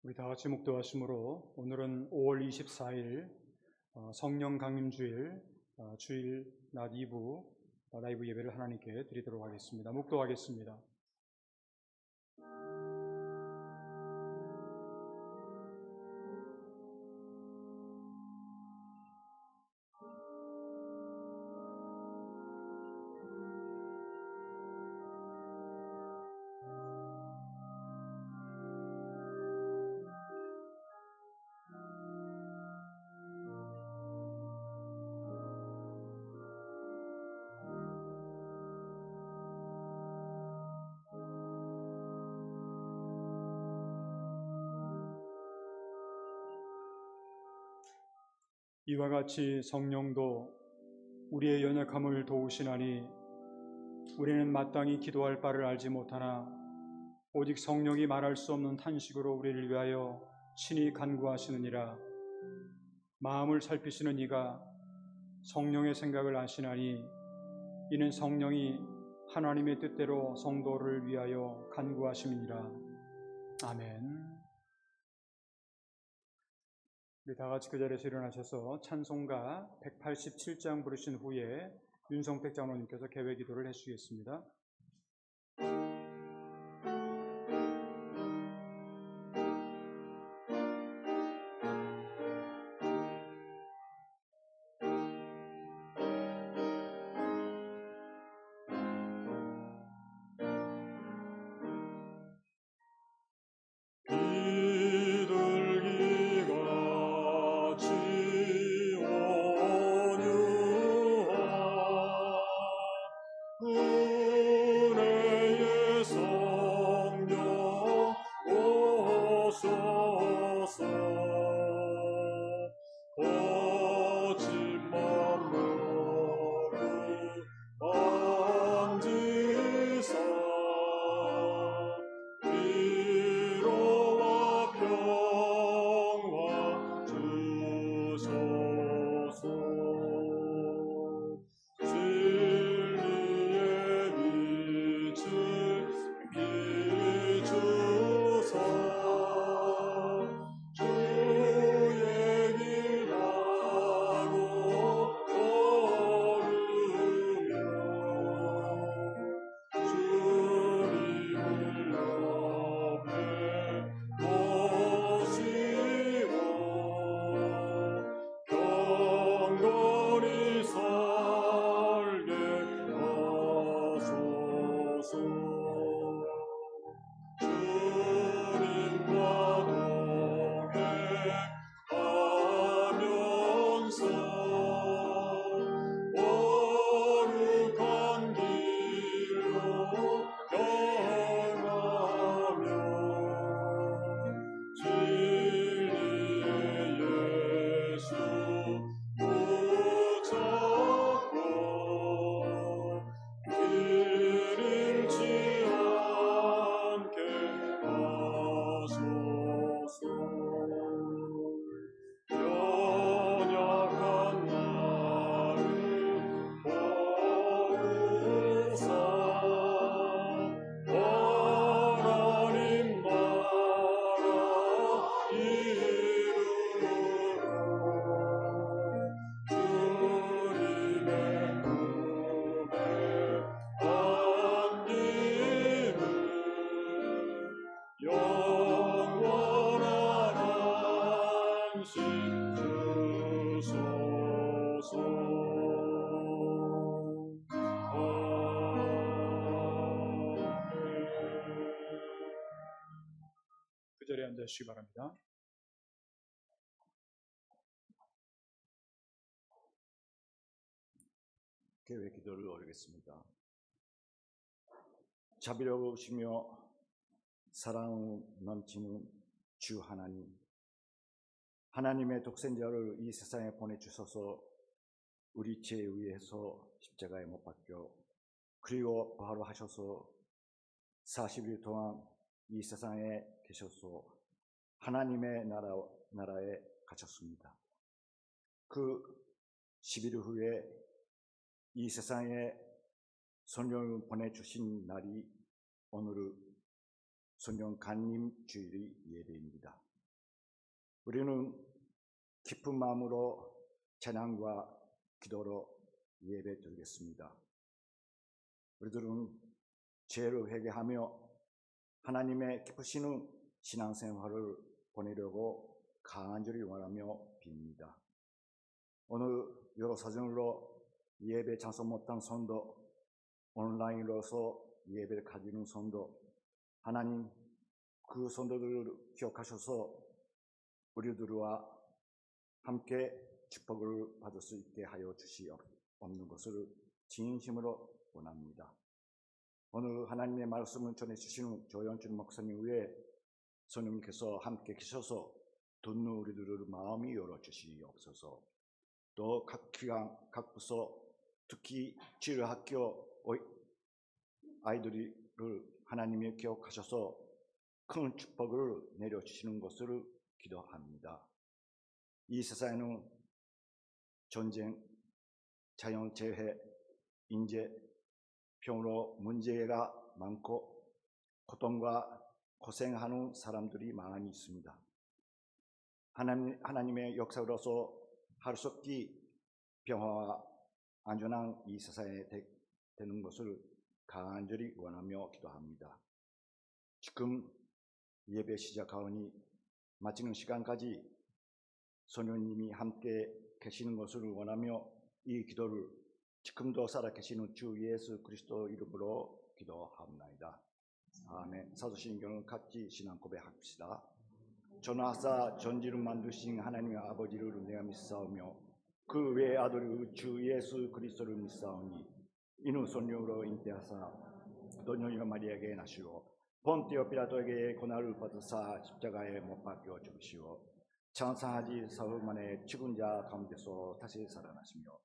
우리 다 같이 묵도하심으로 오늘은 5월 24일 성령 강림주일 주일 낮 2부 라이브 예배를 하나님께 드리도록 하겠습니다. 묵도하겠습니다. 이와 같이 성령도 우리의 연약함을 도우시나니 우리는 마땅히 기도할 바를 알지 못하나 오직 성령이 말할 수 없는 탄식으로 우리를 위하여 친히 간구하시느니라. 마음을 살피시는 이가 성령의 생각을 아시나니 이는 성령이 하나님의 뜻대로 성도를 위하여 간구하심이니라. 아멘. 우리 다 같이 그 자리에서 일어나셔서 찬송가 187장 부르신 후에 윤성택 장로님께서 개회 기도를 해주시겠습니다. 그 자리에 앉으시기 바랍니다. 개회 기도를 올리겠습니다. 자비로우시며 사랑 넘치는 주 하나님, 하나님의 독생자를 이 세상에 보내주셔서 우리 죄에 의해서 십자가에 못 박혀 그리고 부활하셔서 40일 동안 이 세상에 계셔서 하나님의 나라에 가셨습니다. 그 11일 후에 이 세상에 성령을 보내주신 날이 오늘 성령 강림 주일이 예배입니다. 우리는 기쁜 마음으로 찬양과 기도로 예배 드리겠습니다. 우리들은 죄를 회개하며 하나님의 기쁘시는 신앙생활을 보내려고 간절히 원하며 빕니다. 오늘 여러 사정으로 예배 참석 못한 성도, 온라인으로서 예배를 가지는 성도, 하나님 그 성도들을 기억하셔서 우리들과 함께 축복을 받을 수 있게 하여 주시옵는 것을 진심으로 원합니다. 오늘 하나님의 말씀을 전해주시는 조영준 목사님 외에 성령님께서 함께 계셔서 듣는 우리들의 마음이 열어주시옵소서. 또 각 기관, 각 부서, 특히 지뢰학교 아이들을 하나님이 기억하셔서 큰 축복을 내려주시는 것을 기도합니다. 이 세상에는 전쟁, 자연재해, 인재, 병으로 문제가 많고 고통과 고생하는 사람들이 많이 있습니다. 하나님의 역사로서 할 수 없기 평화와 안전한 이 세상에 되는 것을 간절히 원하며 기도합니다. 지금 예배 시작하오니 마치는 시간까지 성령님이 함께 계시는 것을 원하며 이 기도를 지금도 살아계시는 주 예수 그리스도 이름으로 기도합니다. 아멘. 사도신경을 같이 신앙 고백합시다. 전하사 전지를 만드신 하나님의 아버지를 내가 믿사오며 그 외의 아들 주 예수 그리스도를 믿사오니 이는 성령으로 잉태하사 도녀이가 마리아에게 나시고 본디오 빌라도에게 고난을 받으사 십자가에 못 박혀 죽으시고 장사하지 사흘 만에 죽은 자 가운데서 다시 살아나시며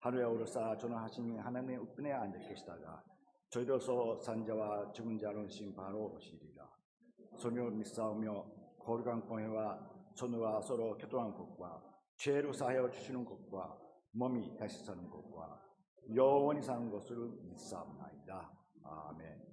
하늘에 오르사 전하하신 하나님의 우편에 앉아 계시다가 저희로서 산자와 죽은 자를 심판하러 오시리라. 성령을 믿사오며 거룩한 공회와 선우와 서로 교통한 것과 죄를 사하여 주시는 것과 몸이 다시 사는 것과 영원히 사는 것을 믿사옵나이다. 아멘.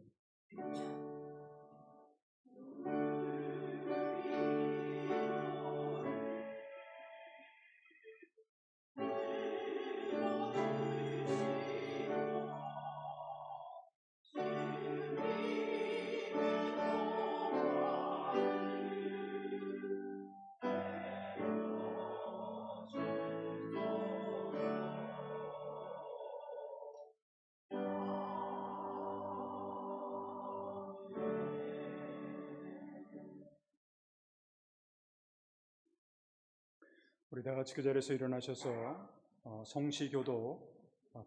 우리 다 같이 그 자리에서 일어나셔서 성시교도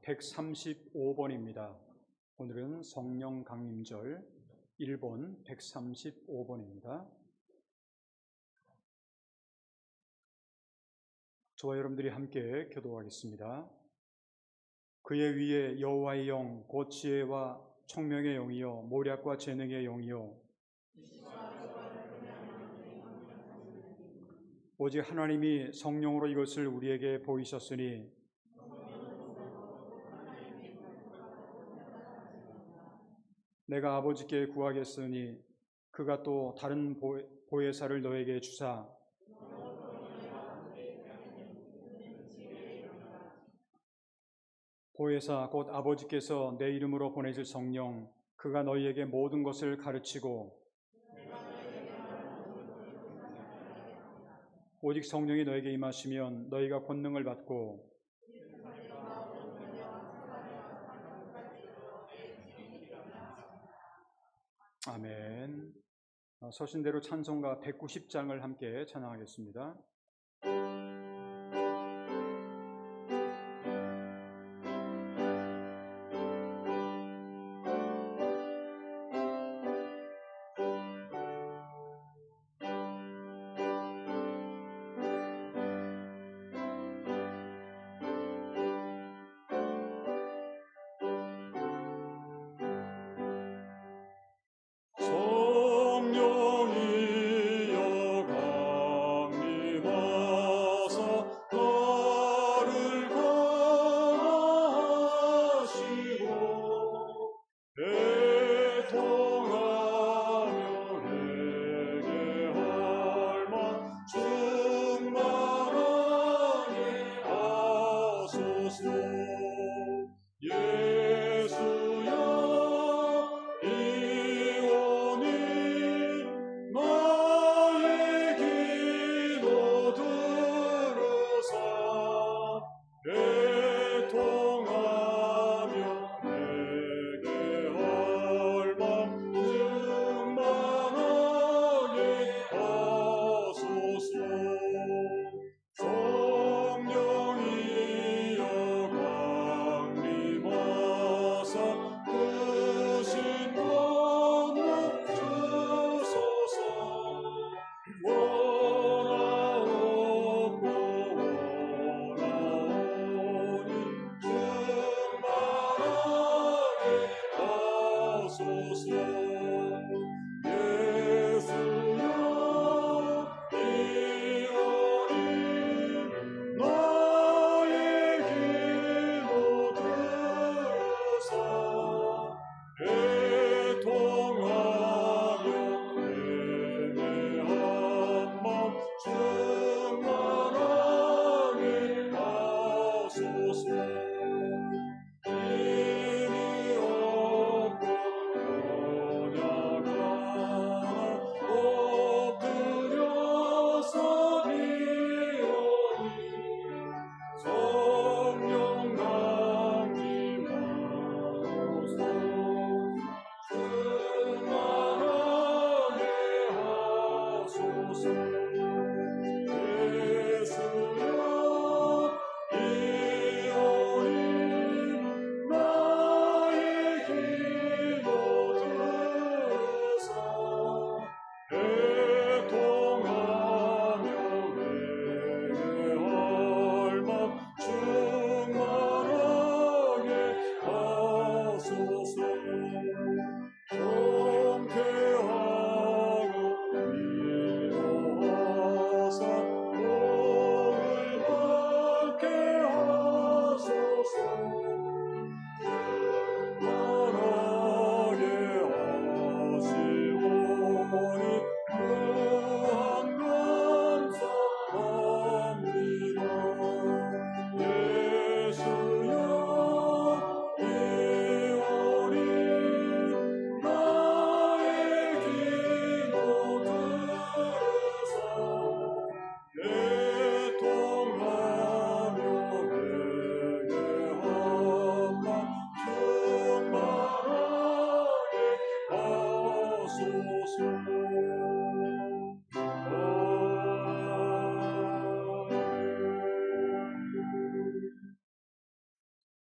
135번입니다. 오늘은 성령 강림절 1번 135번입니다. 저와 여러분들이 함께 교도하겠습니다. 그의 위에 여호와의 영 곧 지혜와 총명의 영이요 모략과 재능의 영이요 오직 하나님이 성령으로 이것을 우리에게 보이셨으니 내가 아버지께 구하겠으니 그가 또 다른 보혜사를 너에게 주사 보혜사 곧 아버지께서 내 이름으로 보내실 성령 그가 너희에게 모든 것을 가르치고 오직 성령이 너에게 임하시면 너희가 권능을 받고 아멘. 서신대로 찬송가 190장을 함께 찬양하겠습니다. 성령이여 강림하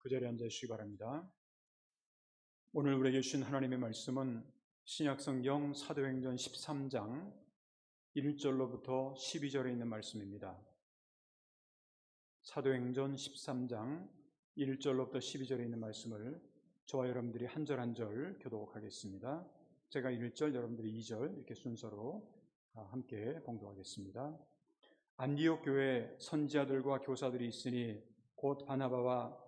그 자리에 앉아 주시기 바랍니다. 오늘 우리에게 주신 하나님의 말씀은 신약성경 사도행전 13장 1절로부터 12절에 있는 말씀입니다. 사도행전 13장 1절로부터 12절에 있는 말씀을 저와 여러분들이 한 절 한 절 교독하겠습니다. 제가 1절, 여러분들이 2절 이렇게 순서로 함께 봉독하겠습니다. 안디옥 교회에 선지자들과 교사들이 있으니 곧 바나바와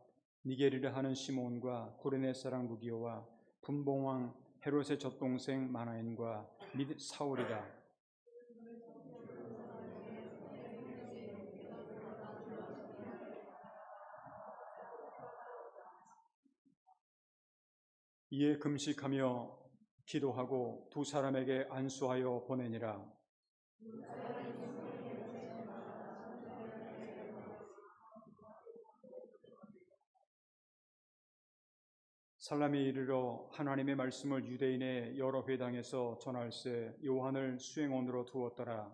니게리를 하는 시몬과 구레네 사람 루기오와 분봉왕 헤롯의 젖동생 마나엔과 및 사울이라. 이에 금식하며 기도하고 두 사람에게 안수하여 보내니라. 살람에 이르러 하나님의 말씀을 유대인의 여러 회당에서 전할세 요한을 수행원으로 두었더라.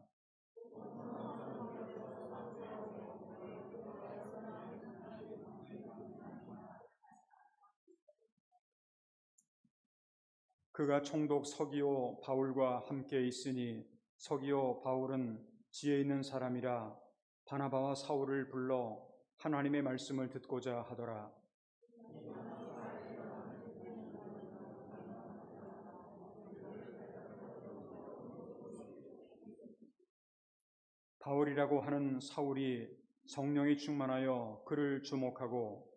그가 총독 서기오 바울과 함께 있으니 서기오 바울은 지혜 있는 사람이라 바나바와 사울을 불러 하나님의 말씀을 듣고자 하더라. 바울이라고 하는 사울이 성령이 충만하여 그를 주목하고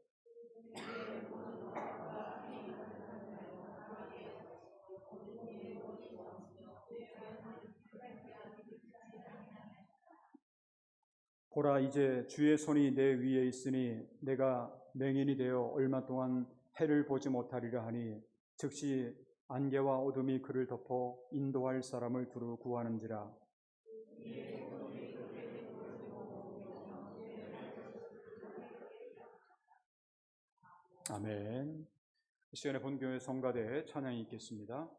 보라, 이제 주의 손이 내 위에 있으니 내가 맹인이 되어 얼마 동안 해를 보지 못하리라 하니 즉시 안개와 어둠이 그를 덮어 인도할 사람을 두루 구하는지라. 아멘. 이 시간에 본교회 성가대 찬양이 있겠습니다.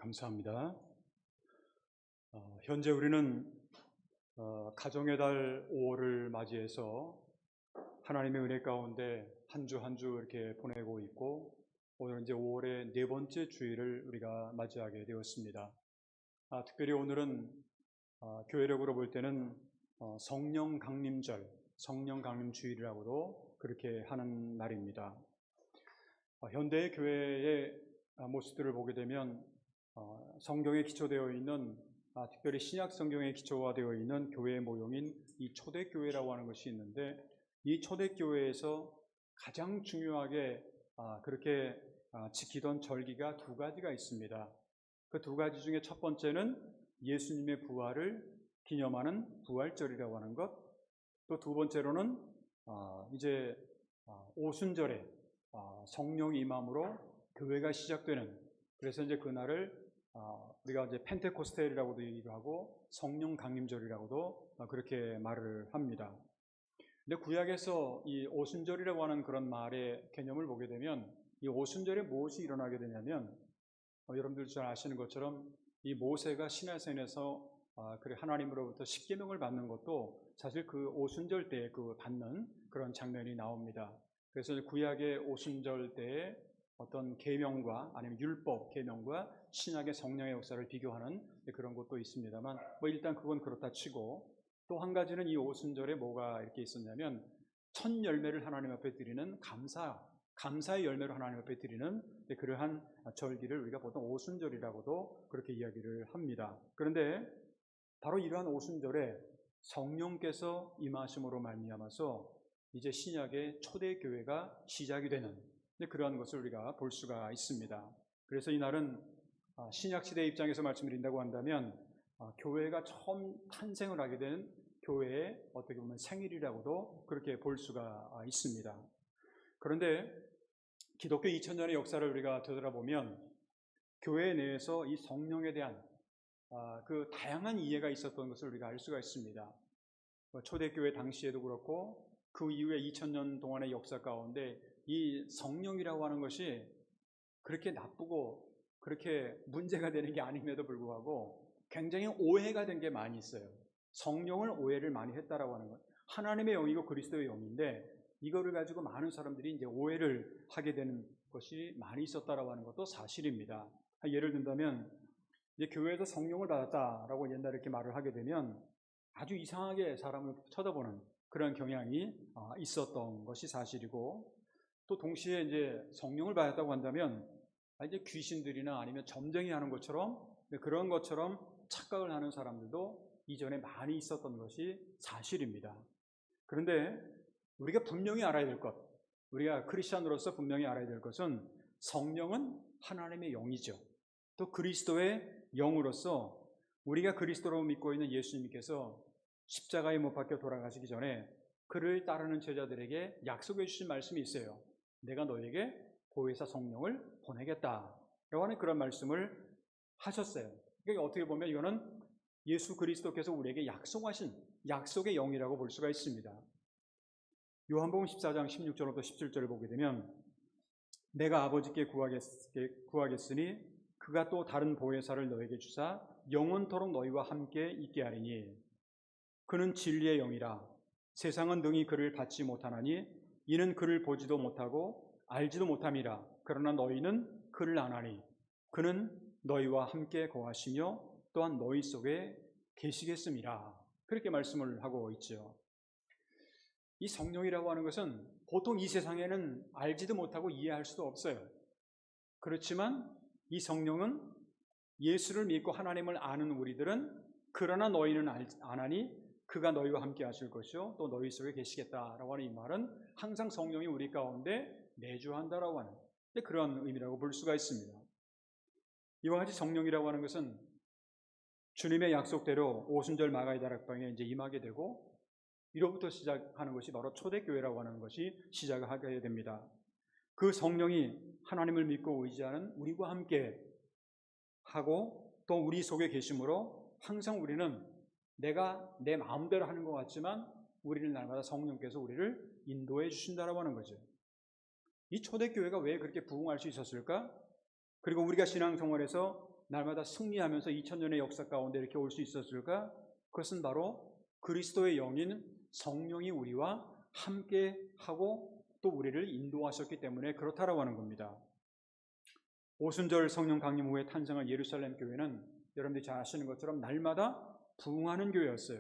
감사합니다. 현재 우리는 가정의 달 5월을 맞이해서 하나님의 은혜 가운데 한 주 한 주 이렇게 보내고 있고, 오늘 이제 5월의 네 번째 주일을 우리가 맞이하게 되었습니다. 특별히 오늘은 교회력으로 볼 때는 성령 강림절, 성령 강림 주일이라고도 그렇게 하는 날입니다. 현대의 교회의 모습들을 보게 되면 성경에 기초되어 있는, 특별히 신약 성경에 기초화되어 있는 교회의 모형인 이 초대교회라고 하는 것이 있는데, 이 초대교회에서 가장 중요하게 그렇게 지키던 절기가 두 가지가 있습니다. 그 두 가지 중에 첫 번째는 예수님의 부활을 기념하는 부활절이라고 하는 것, 또 두 번째로는 이제 오순절에 성령이 임함으로 교회가 시작되는, 그래서 이제 그날을 우리가 이제 펜테코스텔이라고도 얘기를 하고 성령 강림절이라고도 그렇게 말을 합니다. 근데 구약에서 이 오순절이라고 하는 그런 말의 개념을 보게 되면, 이 오순절에 무엇이 일어나게 되냐면, 여러분들 잘 아시는 것처럼 이 모세가 시내산에서 그래 하나님으로부터 십계명을 받는 것도 사실 그 오순절 때에 그 받는 그런 장면이 나옵니다. 그래서 구약의 오순절 때에 어떤 계명과 아니면 율법 계명과 신약의 성령의 역사를 비교하는 그런 것도 있습니다만, 일단 그건 그렇다 치고, 또 한 가지는 이 오순절에 뭐가 이렇게 있었냐면, 첫 열매를 하나님 앞에 드리는 감사의 열매를 하나님 앞에 드리는 그러한 절기를 우리가 보통 오순절이라고도 그렇게 이야기를 합니다. 그런데 바로 이러한 오순절에 성령께서 임하심으로 말미암아서 이제 신약의 초대교회가 시작이 되는 그러한 것을 우리가 볼 수가 있습니다. 그래서 이날은 신약시대 입장에서 말씀드린다고 한다면 교회가 처음 탄생을 하게 된 교회의 어떻게 보면 생일이라고도 그렇게 볼 수가 있습니다. 그런데 기독교 2000년의 역사를 우리가 되돌아보면 교회 내에서 이 성령에 대한 그 다양한 이해가 있었던 것을 우리가 알 수가 있습니다. 초대교회 당시에도 그렇고 그 이후에 2000년 동안의 역사 가운데 이 성령이라고 하는 것이 그렇게 나쁘고 그렇게 문제가 되는 게 아님에도 불구하고 굉장히 오해가 된 게 많이 있어요. 성령을 오해를 많이 했다라고 하는 것. 하나님의 영이고 그리스도의 영인데 이거를 가지고 많은 사람들이 이제 오해를 하게 되는 것이 많이 있었다라고 하는 것도 사실입니다. 예를 든다면 이제 교회에서 성령을 받았다라고 옛날에 이렇게 말을 하게 되면 아주 이상하게 사람을 쳐다보는 그런 경향이 있었던 것이 사실이고, 또 동시에 이제 성령을 받았다고 한다면 이제 귀신들이나 아니면 점쟁이 하는 것처럼 그런 것처럼 착각을 하는 사람들도 이전에 많이 있었던 것이 사실입니다. 그런데 우리가 분명히 알아야 될 것, 우리가 크리스찬으로서 분명히 알아야 될 것은 성령은 하나님의 영이죠. 또 그리스도의 영으로서 우리가 그리스도로 믿고 있는 예수님께서 십자가에 못 박혀 돌아가시기 전에 그를 따르는 제자들에게 약속해 주신 말씀이 있어요. 내가 너에게 보혜사 성령을 보내겠다라고 하는 그런 말씀을 하셨어요. 그러니까 어떻게 보면 이거는 예수 그리스도께서 우리에게 약속하신 약속의 영이라고 볼 수가 있습니다. 요한복음 14장 16절부터 17절을 보게 되면, 내가 아버지께 구하겠으니 그가 또 다른 보혜사를 너에게 주사 영원토록 너희와 함께 있게 하리니 그는 진리의 영이라. 세상은 능히 그를 받지 못하나니 이는 그를 보지도 못하고 알지도 못함이라. 그러나 너희는 그를 아나니 그는 너희와 함께 거하시며 또한 너희 속에 계시겠음이라. 그렇게 말씀을 하고 있죠. 이 성령이라고 하는 것은 보통 이 세상에는 알지도 못하고 이해할 수도 없어요. 그렇지만 이 성령은 예수를 믿고 하나님을 아는 우리들은 그러나 너희는 아나니 그가 너희와 함께 하실 것이요 또 너희 속에 계시겠다라고 하는 이 말은 항상 성령이 우리 가운데 내주한다라고 하는 그런 의미라고 볼 수가 있습니다. 이와 같이 성령이라고 하는 것은 주님의 약속대로 오순절 마가의 다락방에 이제 임하게 되고, 이로부터 시작하는 것이 바로 초대교회라고 하는 것이 시작을 하게 됩니다. 그 성령이 하나님을 믿고 의지하는 우리와 함께 하고 또 우리 속에 계심으로 항상 우리는 내가 내 마음대로 하는 것 같지만 우리를 날마다 성령께서 우리를 인도해 주신다라고 하는 거죠. 이 초대교회가 왜 그렇게 부흥할 수 있었을까? 그리고 우리가 신앙생활에서 날마다 승리하면서 2000년의 역사 가운데 이렇게 올 수 있었을까? 그것은 바로 그리스도의 영인 성령이 우리와 함께 하고 또 우리를 인도하셨기 때문에 그렇다라고 하는 겁니다. 오순절 성령 강림 후에 탄생한 예루살렘 교회는 여러분들이 잘 아시는 것처럼 날마다 부흥하는 교회였어요.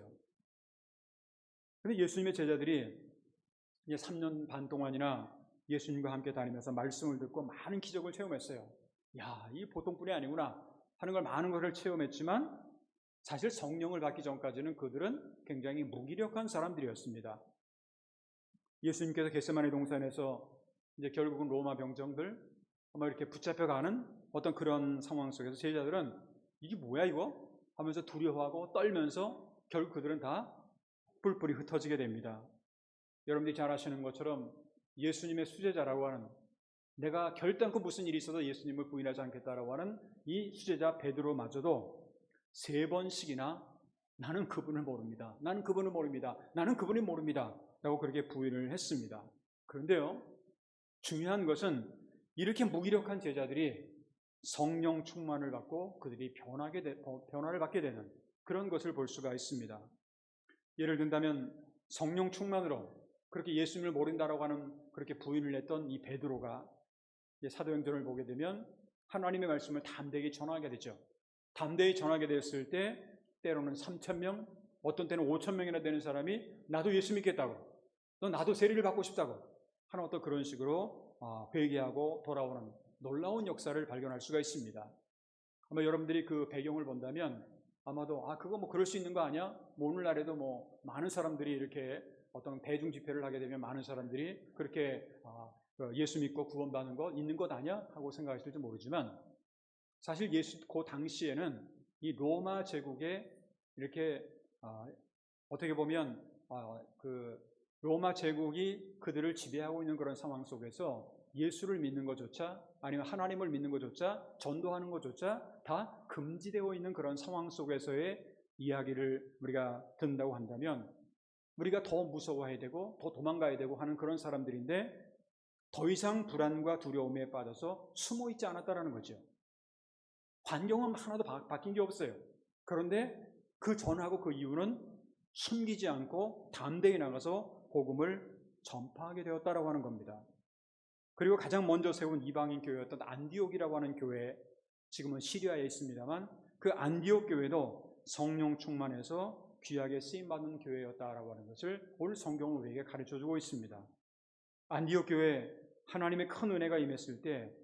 그런데 예수님의 제자들이 이제 3년 반 동안이나 예수님과 함께 다니면서 말씀을 듣고 많은 기적을 체험했어요. 야, 이 보통 분이 아니구나 하는 걸 많은 것을 체험했지만 사실 성령을 받기 전까지는 그들은 굉장히 무기력한 사람들이었습니다. 예수님께서 겟세마네 동산에서 이제 결국은 로마 병정들 아마 이렇게 붙잡혀가는 어떤 그런 상황 속에서 제자들은 이게 뭐야 이거? 하면서 두려워하고 떨면서 결국 그들은 다 뿔뿔이 흩어지게 됩니다. 여러분들이 잘 아시는 것처럼 예수님의 수제자라고 하는, 내가 결단코 무슨 일이 있어도 예수님을 부인하지 않겠다라고 하는 이 수제자 베드로마저도 3번씩이나 나는 그분을 모릅니다. 나는 그분을 모릅니다. 나는 그분이 모릅니다. 라고 그렇게 부인을 했습니다. 그런데요, 중요한 것은 이렇게 무기력한 제자들이 성령 충만을 받고 그들이 변화를 받게 되는 그런 것을 볼 수가 있습니다. 예를 든다면 성령 충만으로 그렇게 예수님을 모른다라고 하는 그렇게 부인을 했던 이 베드로가 사도행전을 보게 되면 하나님의 말씀을 담대히 전하게 되죠. 담대히 전하게 됐을 때 때로는 3,000명, 어떤 때는 5,000명이나 되는 사람이 나도 예수 믿겠다고, 너 나도 세례를 받고 싶다고 하는 어떤 그런 식으로 회개하고 돌아오는 놀라운 역사를 발견할 수가 있습니다. 아마 여러분들이 그 배경을 본다면 아마도 그거 뭐 그럴 수 있는 거 아니야? 뭐 오늘날에도 뭐 많은 사람들이 이렇게 어떤 대중 집회를 하게 되면 많은 사람들이 그렇게 예수 믿고 구원받는 거 있는 것 아니야? 하고 생각하실지 모르지만 사실 그 당시에는 이 로마 제국에 이렇게 어떻게 보면 그 로마 제국이 그들을 지배하고 있는 그런 상황 속에서 예수를 믿는 것조차 아니면 하나님을 믿는 것조차 전도하는 것조차 다 금지되어 있는 그런 상황 속에서의 이야기를 우리가 듣는다고 한다면 우리가 더 무서워해야 되고 더 도망가야 되고 하는 그런 사람들인데 더 이상 불안과 두려움에 빠져서 숨어 있지 않았다는 거죠. 환경은 하나도 바뀐 게 없어요. 그런데 그 전하고 그 이후는 숨기지 않고 담대히 나가서 복음을 전파하게 되었다라고 하는 겁니다. 그리고 가장 먼저 세운 이방인 교회였던 안디옥이라고 하는 교회, 지금은 시리아에 있습니다만 그 안디옥 교회도 성령 충만해서 귀하게 쓰임받는 교회였다라고 하는 것을 오늘 성경은 우리에게 가르쳐주고 있습니다. 안디옥 교회에 하나님의 큰 은혜가 임했을 때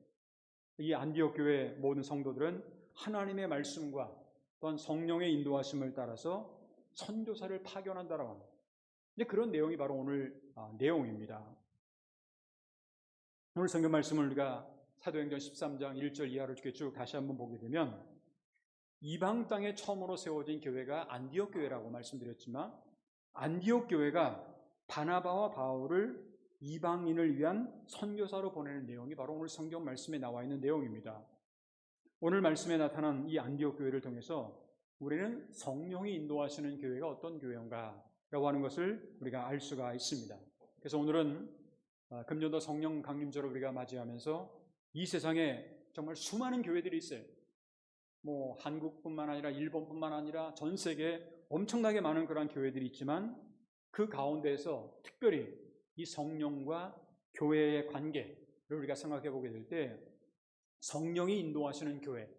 이 안디옥 교회 모든 성도들은 하나님의 말씀과 또한 성령의 인도하심을 따라서 선교사를 파견한다라고 합니다. 그런 내용이 바로 오늘 내용입니다. 오늘 성경 말씀을 우리가 사도행전 13장 1절 이하로 이렇게 쭉 다시 한번 보게 되면 이방 땅에 처음으로 세워진 교회가 안디옥 교회라고 말씀드렸지만 안디옥 교회가 바나바와 바울을 이방인을 위한 선교사로 보내는 내용이 바로 오늘 성경 말씀에 나와 있는 내용입니다. 오늘 말씀에 나타난 이 안디옥 교회를 통해서 우리는 성령이 인도하시는 교회가 어떤 교회인가 라고 하는 것을 우리가 알 수가 있습니다. 그래서 오늘은 금년도 성령 강림절을 우리가 맞이하면서 이 세상에 정말 수많은 교회들이 있어요. 뭐 한국뿐만 아니라 일본뿐만 아니라 전 세계에 엄청나게 많은 그런 교회들이 있지만 그 가운데에서 특별히 이 성령과 교회의 관계를 우리가 생각해 보게 될 때 성령이 인도하시는 교회,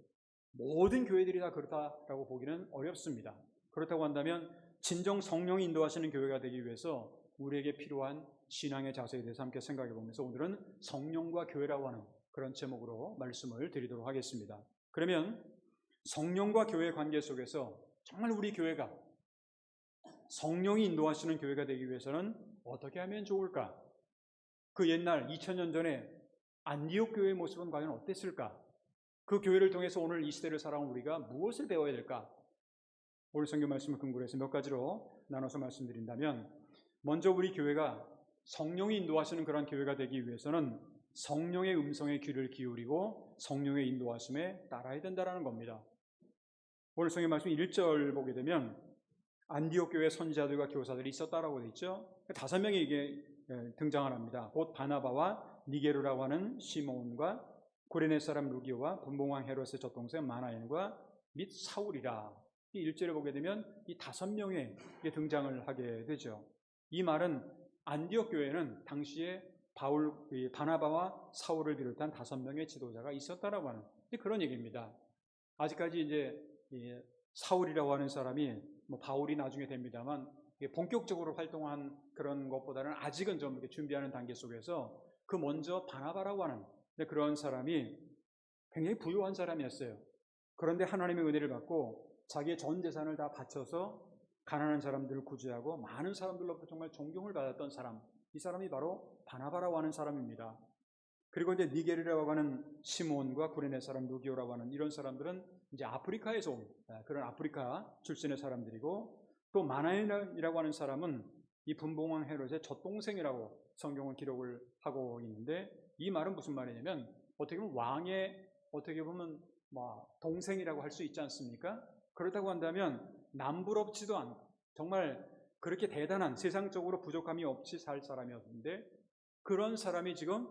모든 교회들이 다 그렇다라고 보기는 어렵습니다. 그렇다고 한다면 진정 성령이 인도하시는 교회가 되기 위해서 우리에게 필요한 신앙의 자세에 대해서 함께 생각해 보면서 오늘은 성령과 교회라고 하는 그런 제목으로 말씀을 드리도록 하겠습니다. 그러면 성령과 교회의 관계 속에서 정말 우리 교회가 성령이 인도하시는 교회가 되기 위해서는 어떻게 하면 좋을까? 그 옛날 2000년 전에 안디옥 교회의 모습은 과연 어땠을까? 그 교회를 통해서 오늘 이 시대를 살아온 우리가 무엇을 배워야 될까? 오늘 성경 말씀을 근거로 해서 몇 가지로 나눠서 말씀드린다면 먼저 우리 교회가 성령이 인도하시는 그런 교회가 되기 위해서는 성령의 음성에 귀를 기울이고 성령의 인도하심에 따라야 된다는 겁니다. 오늘 성경 말씀 1절 보게 되면 안디옥 교회 선지자들과 교사들이 있었다라고 되어 있죠. 5명이 이게 등장을 합니다. 곧 바나바와 니게르라고 하는 시몬과 구레네 사람 루기오와 분봉왕 헤롯의 젖동생 마나엔과 및 사울이라. 이 1절에 보게 되면 이 5명의 등장을 하게 되죠. 이 말은 안디옥 교회는 당시에 바나바와 사울을 비롯한 5명의 지도자가 있었다라고 하는 그런 얘기입니다. 아직까지 이제 사울이라고 하는 사람이 바울이 나중에 됩니다만 본격적으로 활동한 그런 것보다는 아직은 좀 이렇게 준비하는 단계 속에서 그 먼저 바나바라고 하는 그런 사람이 굉장히 부유한 사람이었어요. 그런데 하나님의 은혜를 받고 자기의 전 재산을 다 바쳐서 가난한 사람들을 구제하고 많은 사람들로부터 정말 존경을 받았던 사람, 이 사람이 바로 바나바라고 하는 사람입니다. 그리고 이제 니게르라고 하는 시몬과 구레네 사람 루기오라고 하는 이런 사람들은 이제 아프리카에서 온 그런 아프리카 출신의 사람들이고, 또 마나엔이라고 하는 사람은 이 분봉왕 헤롯의 젖동생이라고 성경은 기록을 하고 있는데, 이 말은 무슨 말이냐면 어떻게 보면 왕의 동생이라고 할 수 있지 않습니까? 그렇다고 한다면 남부럽지도 않고 정말 그렇게 대단한, 세상적으로 부족함이 없이 살 사람이었는데, 그런 사람이 지금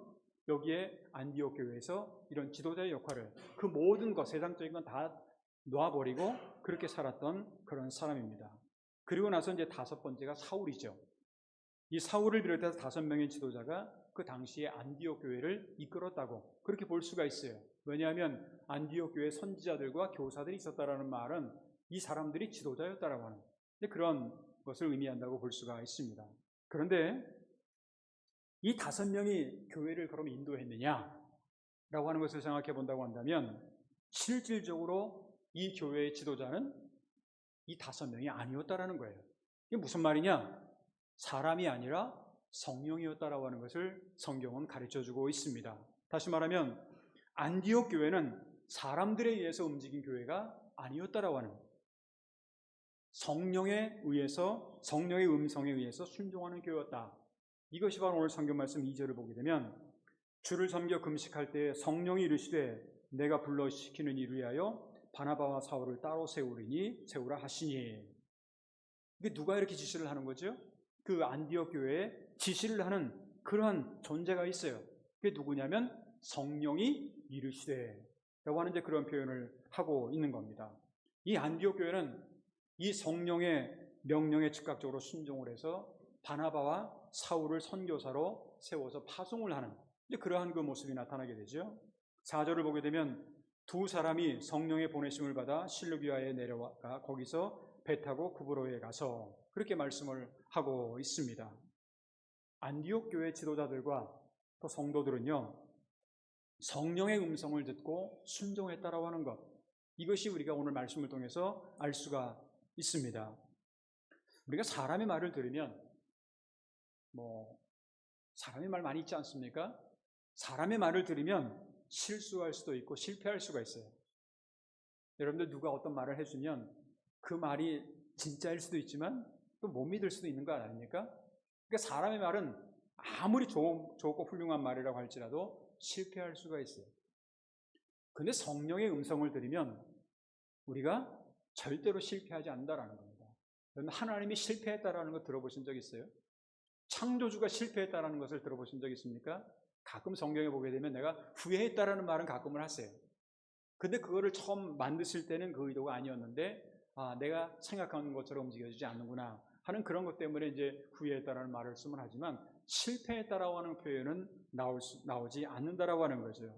여기에 안디옥 교회에서 이런 지도자의 역할을, 그 모든 것, 세상적인 건 다 놔버리고 그렇게 살았던 그런 사람입니다. 그리고 나서 이제 5번째가 사울이죠. 이 사울을 비롯해서 5명의 지도자가 그 당시에 안디옥 교회를 이끌었다고 그렇게 볼 수가 있어요. 왜냐하면 안디옥 교회 선지자들과 교사들이 있었다라는 말은 이 사람들이 지도자였다라고 하는 그런 것을 의미한다고 볼 수가 있습니다. 그런데 이 5명이 교회를 그럼 인도했느냐라고 하는 것을 생각해 본다고 한다면, 실질적으로 이 교회의 지도자는 이 5명이 아니었다라는 거예요. 이게 무슨 말이냐? 사람이 아니라 성령이었다라고 하는 것을 성경은 가르쳐주고 있습니다. 다시 말하면 안디옥 교회는 사람들에 의해서 움직인 교회가 아니었다라고 하는, 성령의 음성에 의해서 순종하는 교회였다. 이것이 바로 오늘 성경 말씀 2절을 보게 되면, 주를 섬겨 금식할 때 성령이 이르시되 내가 불러 시키는 이를 위하여 바나바와 사울을 따로 세우라 하시니. 이게 누가 이렇게 지시를 하는 거죠? 그 안디옥 교회에 지시를 하는 그러한 존재가 있어요. 그게 누구냐면 성령이 이르시되 라고 하는 그런 표현을 하고 있는 겁니다. 이 안디옥 교회는 이 성령의 명령에 즉각적으로 순종을 해서 바나바와 사울을 선교사로 세워서 파송을 하는 그러한 그 모습이 나타나게 되죠. 4절을 보게 되면 2 사람이 성령의 보내심을 받아 실루기아에 내려와가 거기서 배 타고 구브로에 가서 그렇게 말씀을 하고 있습니다. 안디옥 교회 지도자들과 또 성도들은요, 성령의 음성을 듣고 순종했다라고 하는 것, 이것이 우리가 오늘 말씀을 통해서 알 수가 있습니다. 우리가 사람의 말을 들으면 사람의 말 많이 있지 않습니까? 사람의 말을 들으면 실수할 수도 있고 실패할 수가 있어요. 여러분들 누가 어떤 말을 해주면 그 말이 진짜일 수도 있지만 또 못 믿을 수도 있는 거 아닙니까? 그러니까 사람의 말은 아무리 좋고 훌륭한 말이라고 할지라도 실패할 수가 있어요. 그런데 성령의 음성을 들으면 우리가 절대로 실패하지 않는다라는 겁니다. 여러분, 하나님이 실패했다라는 거 들어보신 적 있어요? 창조주가 실패했다라는 것을 들어보신 적 있습니까? 가끔 성경에 보게 되면 내가 후회했다라는 말은 가끔은 하세요. 근데 그거를 처음 만드실 때는 그 의도가 아니었는데 내가 생각하는 것처럼 움직여지지 않는구나 하는 그런 것 때문에 이제 후회했다라는 말을 쓰면 하지만 실패했다라고 하는 표현은 나오지 않는다라고 하는 거죠.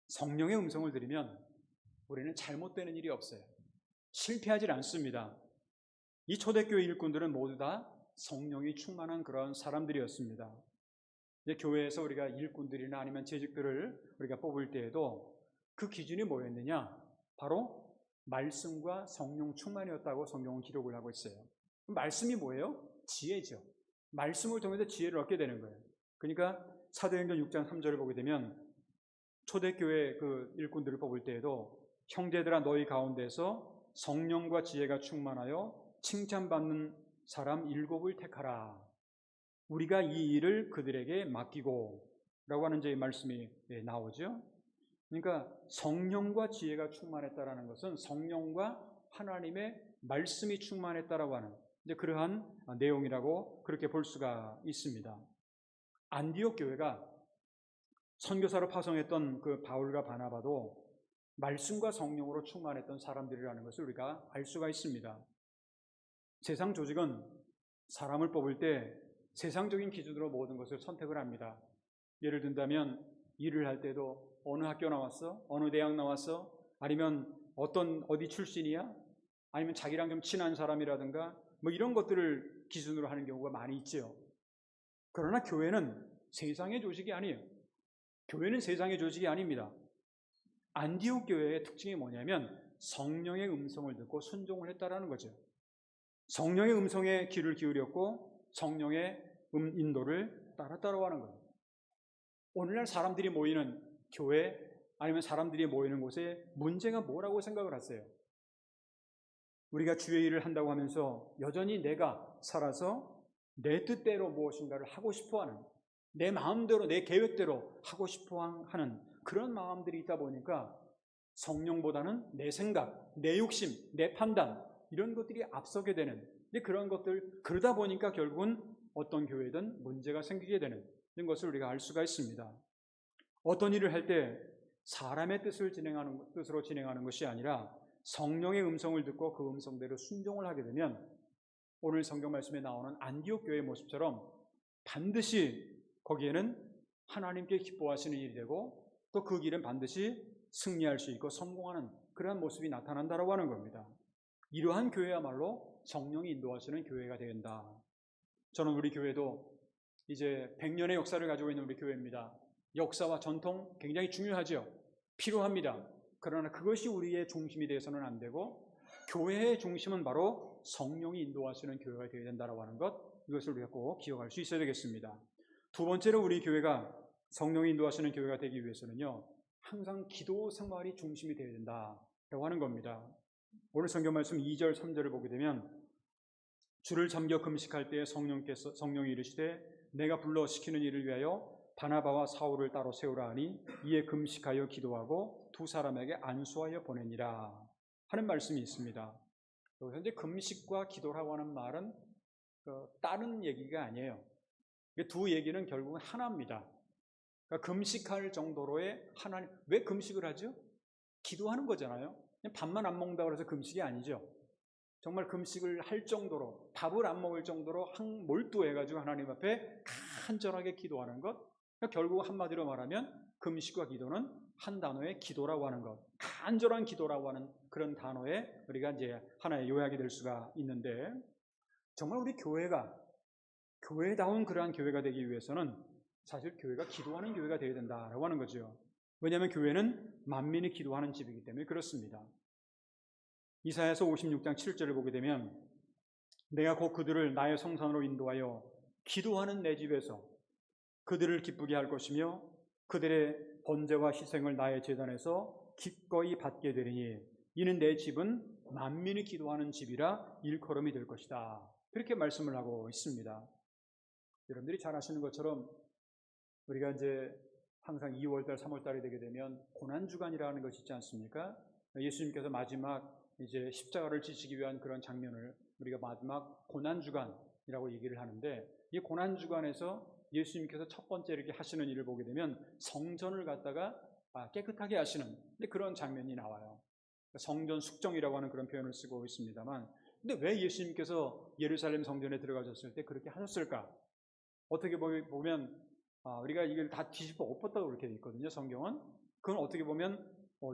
성령의 음성을 들으면 우리는 잘못되는 일이 없어요. 실패하지 않습니다. 이 초대교회 일꾼들은 모두 다 성령이 충만한 그런 사람들이었습니다. 이제 교회에서 우리가 일꾼들이나 아니면 재직들을 우리가 뽑을 때에도 그 기준이 뭐였느냐? 바로 말씀과 성령 충만이었다고 성경은 기록을 하고 있어요. 말씀이 뭐예요? 지혜죠. 말씀을 통해서 지혜를 얻게 되는 거예요. 그러니까 사도행전 6장 3절을 보게 되면 초대교회 그 일꾼들을 뽑을 때에도 형제들아 너희 가운데서 성령과 지혜가 충만하여 칭찬받는 사람 7을 택하라. 우리가 이 일을 그들에게 맡기고 라고 하는 이 말씀이 나오죠. 그러니까 성령과 지혜가 충만했다라는 것은 성령과 하나님의 말씀이 충만했다라고 하는 이제 그러한 내용이라고 그렇게 볼 수가 있습니다. 안디옥 교회가 선교사로 파송했던 그 바울과 바나바도 말씀과 성령으로 충만했던 사람들이라는 것을 우리가 알 수가 있습니다. 세상 조직은 사람을 뽑을 때 세상적인 기준으로 모든 것을 선택을 합니다. 예를 든다면 일을 할 때도 어느 학교 나왔어? 어느 대학 나왔어? 아니면 어디 출신이야? 아니면 자기랑 좀 친한 사람이라든가 뭐 이런 것들을 기준으로 하는 경우가 많이 있죠. 그러나 교회는 세상의 조직이 아니에요. 교회는 세상의 조직이 아닙니다. 안디옥 교회의 특징이 뭐냐면 성령의 음성을 듣고 순종을 했다라는 거죠. 성령의 음성에 귀를 기울였고 성령의 인도를 따라가는 거예요. 오늘날 사람들이 모이는 교회 아니면 사람들이 모이는 곳에 문제가 뭐라고 생각을 하세요? 우리가 주의 일을 한다고 하면서 여전히 내가 살아서 내 뜻대로 무엇인가를 하고 싶어하는, 내 마음대로 내 계획대로 하고 싶어하는 그런 마음들이 있다 보니까 성령보다는 내 생각, 내 욕심, 내 판단 이런 것들이 앞서게 되는, 근데 그런 것들 그러다 보니까 결국은 어떤 교회든 문제가 생기게 되는 이런 것을 우리가 알 수가 있습니다. 어떤 일을 할 때 사람의 뜻으로 진행하는 것이 아니라 성령의 음성을 듣고 그 음성대로 순종을 하게 되면 오늘 성경 말씀에 나오는 안디옥 교회의 모습처럼 반드시 거기에는 하나님께 기뻐하시는 일이 되고 또 그 길은 반드시 승리할 수 있고 성공하는 그러한 모습이 나타난다라고 하는 겁니다. 이러한 교회야말로 성령이 인도하시는 교회가 된다. 저는 우리 교회도 이제 100년의 역사를 가지고 있는 우리 교회입니다. 역사와 전통 굉장히 중요하죠. 필요합니다. 그러나 그것이 우리의 중심이 되어서는 안 되고 교회의 중심은 바로 성령이 인도하시는 교회가 되어야 된다고 하는 것, 이것을 우리가 꼭 기억할 수 있어야 되겠습니다. 두 번째로 우리 교회가 성령이 인도하시는 교회가 되기 위해서는요, 항상 기도 생활이 중심이 되어야 된다라고 하는 겁니다. 오늘 성경 말씀 2절, 3절을 보게 되면 주를 잠겨 금식할 때에 성령이 이르시되 내가 불러 시키는 일을 위하여 바나바와 사울을 따로 세우라 하니 이에 금식하여 기도하고 두 사람에게 안수하여 보내니라 하는 말씀이 있습니다. 여기서 이제 금식과 기도라고 하는 말은 다른 얘기가 아니에요. 두 얘기는 결국은 하나입니다. 그러니까 금식할 정도로의 하나님, 왜 금식을 하죠? 기도하는 거잖아요. 그냥 밥만 안 먹는다고 해서 금식이 아니죠. 정말 금식을 할 정도로, 밥을 안 먹을 정도로 몰두해가지고 하나님 앞에 간절하게 기도하는 것. 그러니까 결국 한마디로 말하면 금식과 기도는 한 단어의 기도라고 하는 것, 간절한 기도라고 하는 그런 단어에 우리가 이제 하나의 요약이 될 수가 있는데, 정말 우리 교회가 교회다운 그러한 교회가 되기 위해서는 사실 교회가 기도하는 교회가 되어야 된다라고 하는 거죠. 왜냐하면 교회는 만민이 기도하는 집이기 때문에 그렇습니다. 이사야서 56장 7절을 보게 되면 내가 곧 그들을 나의 성산으로 인도하여 기도하는 내 집에서 그들을 기쁘게 할 것이며 그들의 번제와 희생을 나의 제단에서 기꺼이 받게 되리니 이는 내 집은 만민이 기도하는 집이라 일컬음이 될 것이다. 그렇게 말씀을 하고 있습니다. 여러분들이 잘 아시는 것처럼 우리가 이제 항상 2월달, 3월달이 되게 되면 고난주간이라는 것이 있지 않습니까? 예수님께서 마지막 이제 십자가를 지시기 위한 그런 장면을 우리가 마지막 고난주간이라고 얘기를 하는데, 이 고난주간에서 예수님께서 첫 번째 이렇게 하시는 일을 보게 되면 성전을 갖다가 깨끗하게 하시는 그런 장면이 나와요. 성전 숙정이라고 하는 그런 표현을 쓰고 있습니다만, 근데 왜 예수님께서 예루살렘 성전에 들어가셨을 때 그렇게 하셨을까? 어떻게 보면 우리가 이걸 다 뒤집어 엎었다고 그렇게 돼 있거든요. 성경은. 그건 어떻게 보면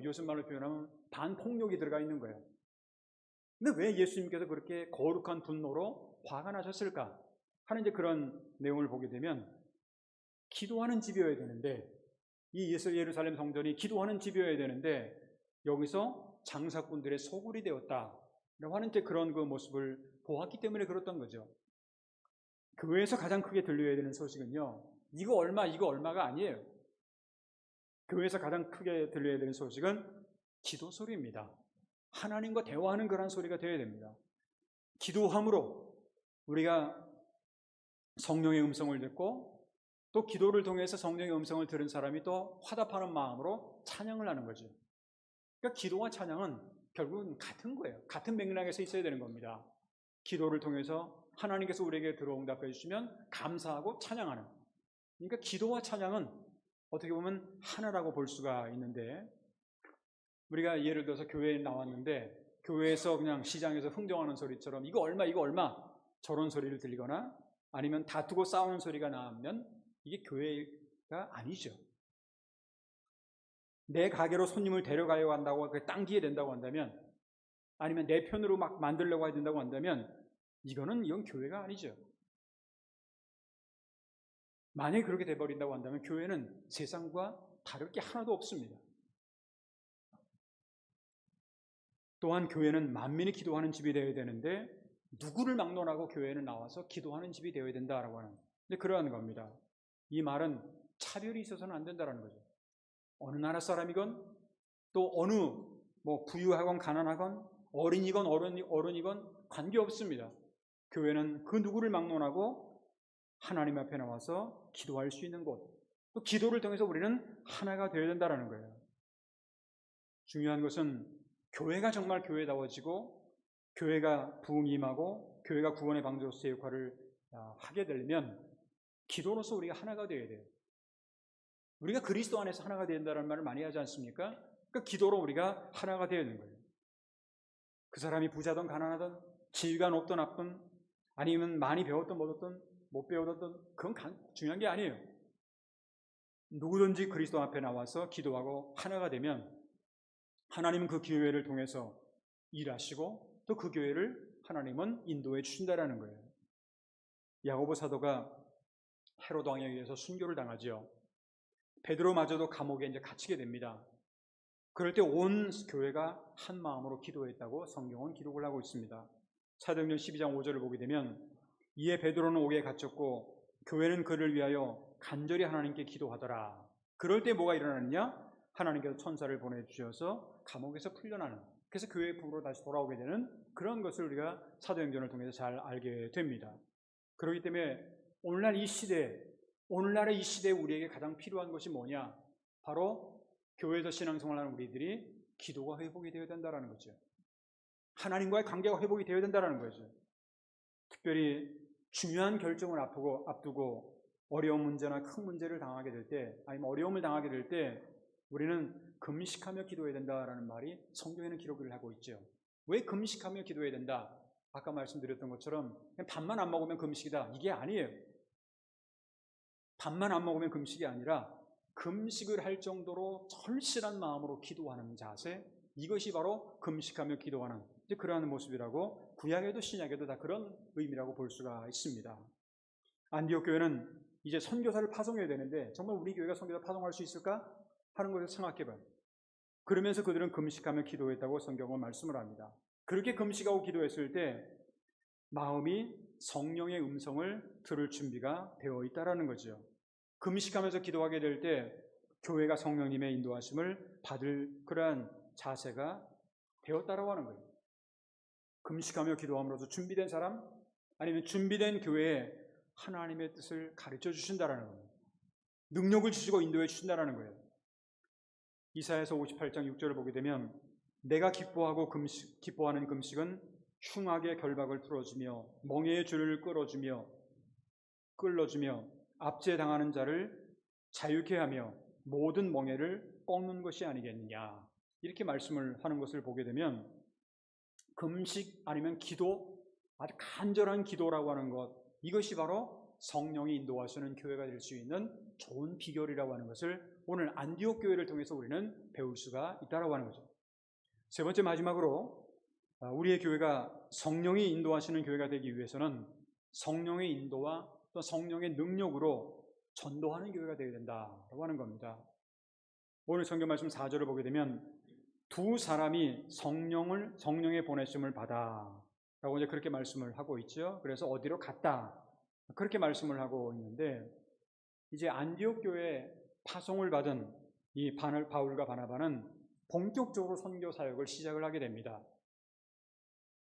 요즘 말로 표현하면 반폭력이 들어가 있는 거예요. 근데 왜 예수님께서 그렇게 거룩한 분노로 화가 나셨을까 하는 이제 그런 내용을 보게 되면, 기도하는 집이어야 되는데, 이 예루살렘 성전이 기도하는 집이어야 되는데 여기서 장사꾼들의 소굴이 되었다라고 하는 이제 그런 그 모습을 보았기 때문에 그렇던 거죠. 교회에서 가장 크게 들려야 되는 소식은요, 이거 얼마가 아니에요. 교회에서 가장 크게 들려야 되는 소식은 기도 소리입니다. 하나님과 대화하는 그런 소리가 되어야 됩니다. 기도함으로 우리가 성령의 음성을 듣고 또 기도를 통해서 성령의 음성을 들은 사람이 또 화답하는 마음으로 찬양을 하는 거죠. 그러니까 기도와 찬양은 결국은 같은 거예요. 같은 맥락에서 있어야 되는 겁니다. 기도를 통해서 하나님께서 우리에게 들어응답해 주시면 감사하고 찬양하는, 그러니까 기도와 찬양은 어떻게 보면 하나라고 볼 수가 있는데, 우리가 예를 들어서 교회에 나왔는데 교회에서 그냥 시장에서 흥정하는 소리처럼 이거 얼마 저런 소리를 들리거나 아니면 다투고 싸우는 소리가 나면 이게 교회가 아니죠. 내 가게로 손님을 데려가야 한다고 그 당기게 된다고 한다면, 아니면 내 편으로 막 만들려고 해야 된다고 한다면 이건 교회가 아니죠. 만약에 그렇게 돼버린다고 한다면 교회는 세상과 다를 게 하나도 없습니다. 또한 교회는 만민이 기도하는 집이 되어야 되는데 누구를 막론하고 교회는 나와서 기도하는 집이 되어야 된다라고 하는, 그러한 겁니다. 이 말은 차별이 있어서는 안 된다는 거죠. 어느 나라 사람이건 또 어느 부유하건 가난하건 어린이건 어른이건 관계없습니다. 교회는 그 누구를 막론하고 하나님 앞에 나와서 기도할 수 있는 곳, 또 기도를 통해서 우리는 하나가 되어야 된다는 거예요. 중요한 것은 교회가 정말 교회다워지고 교회가 부흥이 임하고 교회가 구원의 방주로서의 역할을 하게 되려면 기도로서 우리가 하나가 되어야 돼요. 우리가 그리스도 안에서 하나가 된다는 말을 많이 하지 않습니까? 그러니까 기도로 우리가 하나가 되어야 되는 거예요. 그 사람이 부자든 가난하든 지위가 높든 나쁜, 아니면 많이 배웠든 못 배웠든 그건 중요한 게 아니에요. 누구든지 그리스도 앞에 나와서 기도하고 하나가 되면 하나님은 그 교회를 통해서 일하시고 또 그 교회를 하나님은 인도해 주신다라는 거예요. 야고보 사도가 헤롯 왕에 의해서 순교를 당하죠. 베드로마저도 감옥에 이제 갇히게 됩니다. 그럴 때 온 교회가 한 마음으로 기도했다고 성경은 기록을 하고 있습니다. 사도행전 12장 5절을 보게 되면 이에 베드로는 옥에 갇혔고 교회는 그를 위하여 간절히 하나님께 기도하더라. 그럴 때 뭐가 일어나느냐? 하나님께서 천사를 보내주셔서 감옥에서 풀려나는, 그래서 교회의 부로 다시 돌아오게 되는 그런 것을 우리가 사도행전을 통해서 잘 알게 됩니다. 그렇기 때문에 오늘날의 이 시대에 우리에게 가장 필요한 것이 뭐냐? 바로 교회에서 신앙생활하는 우리들이 기도가 회복이 되어야 된다는 거죠. 하나님과의 관계가 회복이 되어야 된다는 거죠. 특별히 중요한 결정을 앞두고 어려운 문제나 큰 문제를 당하게 될 때, 아니면 어려움을 당하게 될 때 우리는 금식하며 기도해야 된다라는 말이 성경에는 기록을 하고 있죠. 왜 금식하며 기도해야 된다? 아까 말씀드렸던 것처럼 그냥 밥만 안 먹으면 금식이다, 이게 아니에요. 밥만 안 먹으면 금식이 아니라 금식을 할 정도로 절실한 마음으로 기도하는 자세, 이것이 바로 금식하며 기도하는 그러한 모습이라고 구약에도 신약에도 다 그런 의미라고 볼 수가 있습니다. 안디옥 교회는 이제 선교사를 파송해야 되는데 정말 우리 교회가 선교사 파송할 수 있을까 하는 것을 생각해봐요. 그러면서 그들은 금식하며 기도했다고 성경은 말씀을 합니다. 그렇게 금식하고 기도했을 때 마음이 성령의 음성을 들을 준비가 되어 있다는 거죠. 금식하면서 기도하게 될 때 교회가 성령님의 인도하심을 받을 그러한 자세가 되었다라고 하는 거예요. 금식하며 기도함으로써 준비된 사람, 아니면 준비된 교회에 하나님의 뜻을 가르쳐 주신다라는 거예요. 능력을 주시고 인도해 주신다라는 거예요. 이사야서 58장 6절을 보게 되면 내가 기뻐하는 금식은 흉악의 결박을 풀어주며 멍에의 줄을 끌어주며 압제당하는 자를 자유케 하며 모든 멍에를 꺾는 것이 아니겠느냐, 이렇게 말씀을 하는 것을 보게 되면 금식 아니면 기도, 아주 간절한 기도라고 하는 것, 이것이 바로 성령이 인도하시는 교회가 될 수 있는 좋은 비결이라고 하는 것을 오늘 안디옥 교회를 통해서 우리는 배울 수가 있다고 하는 거죠. 세 번째, 마지막으로 우리의 교회가 성령이 인도하시는 교회가 되기 위해서는 성령의 인도와 또 성령의 능력으로 전도하는 교회가 되어야 된다고 하는 겁니다. 오늘 성경 말씀 4절을 보게 되면 두 사람이 성령의 보내심을 받아 라고 이제 그렇게 말씀을 하고 있죠. 그래서 어디로 갔다, 그렇게 말씀을 하고 있는데, 이제 안디옥 교회에 파송을 받은 이 바울과 바나바는 본격적으로 선교 사역을 시작을 하게 됩니다.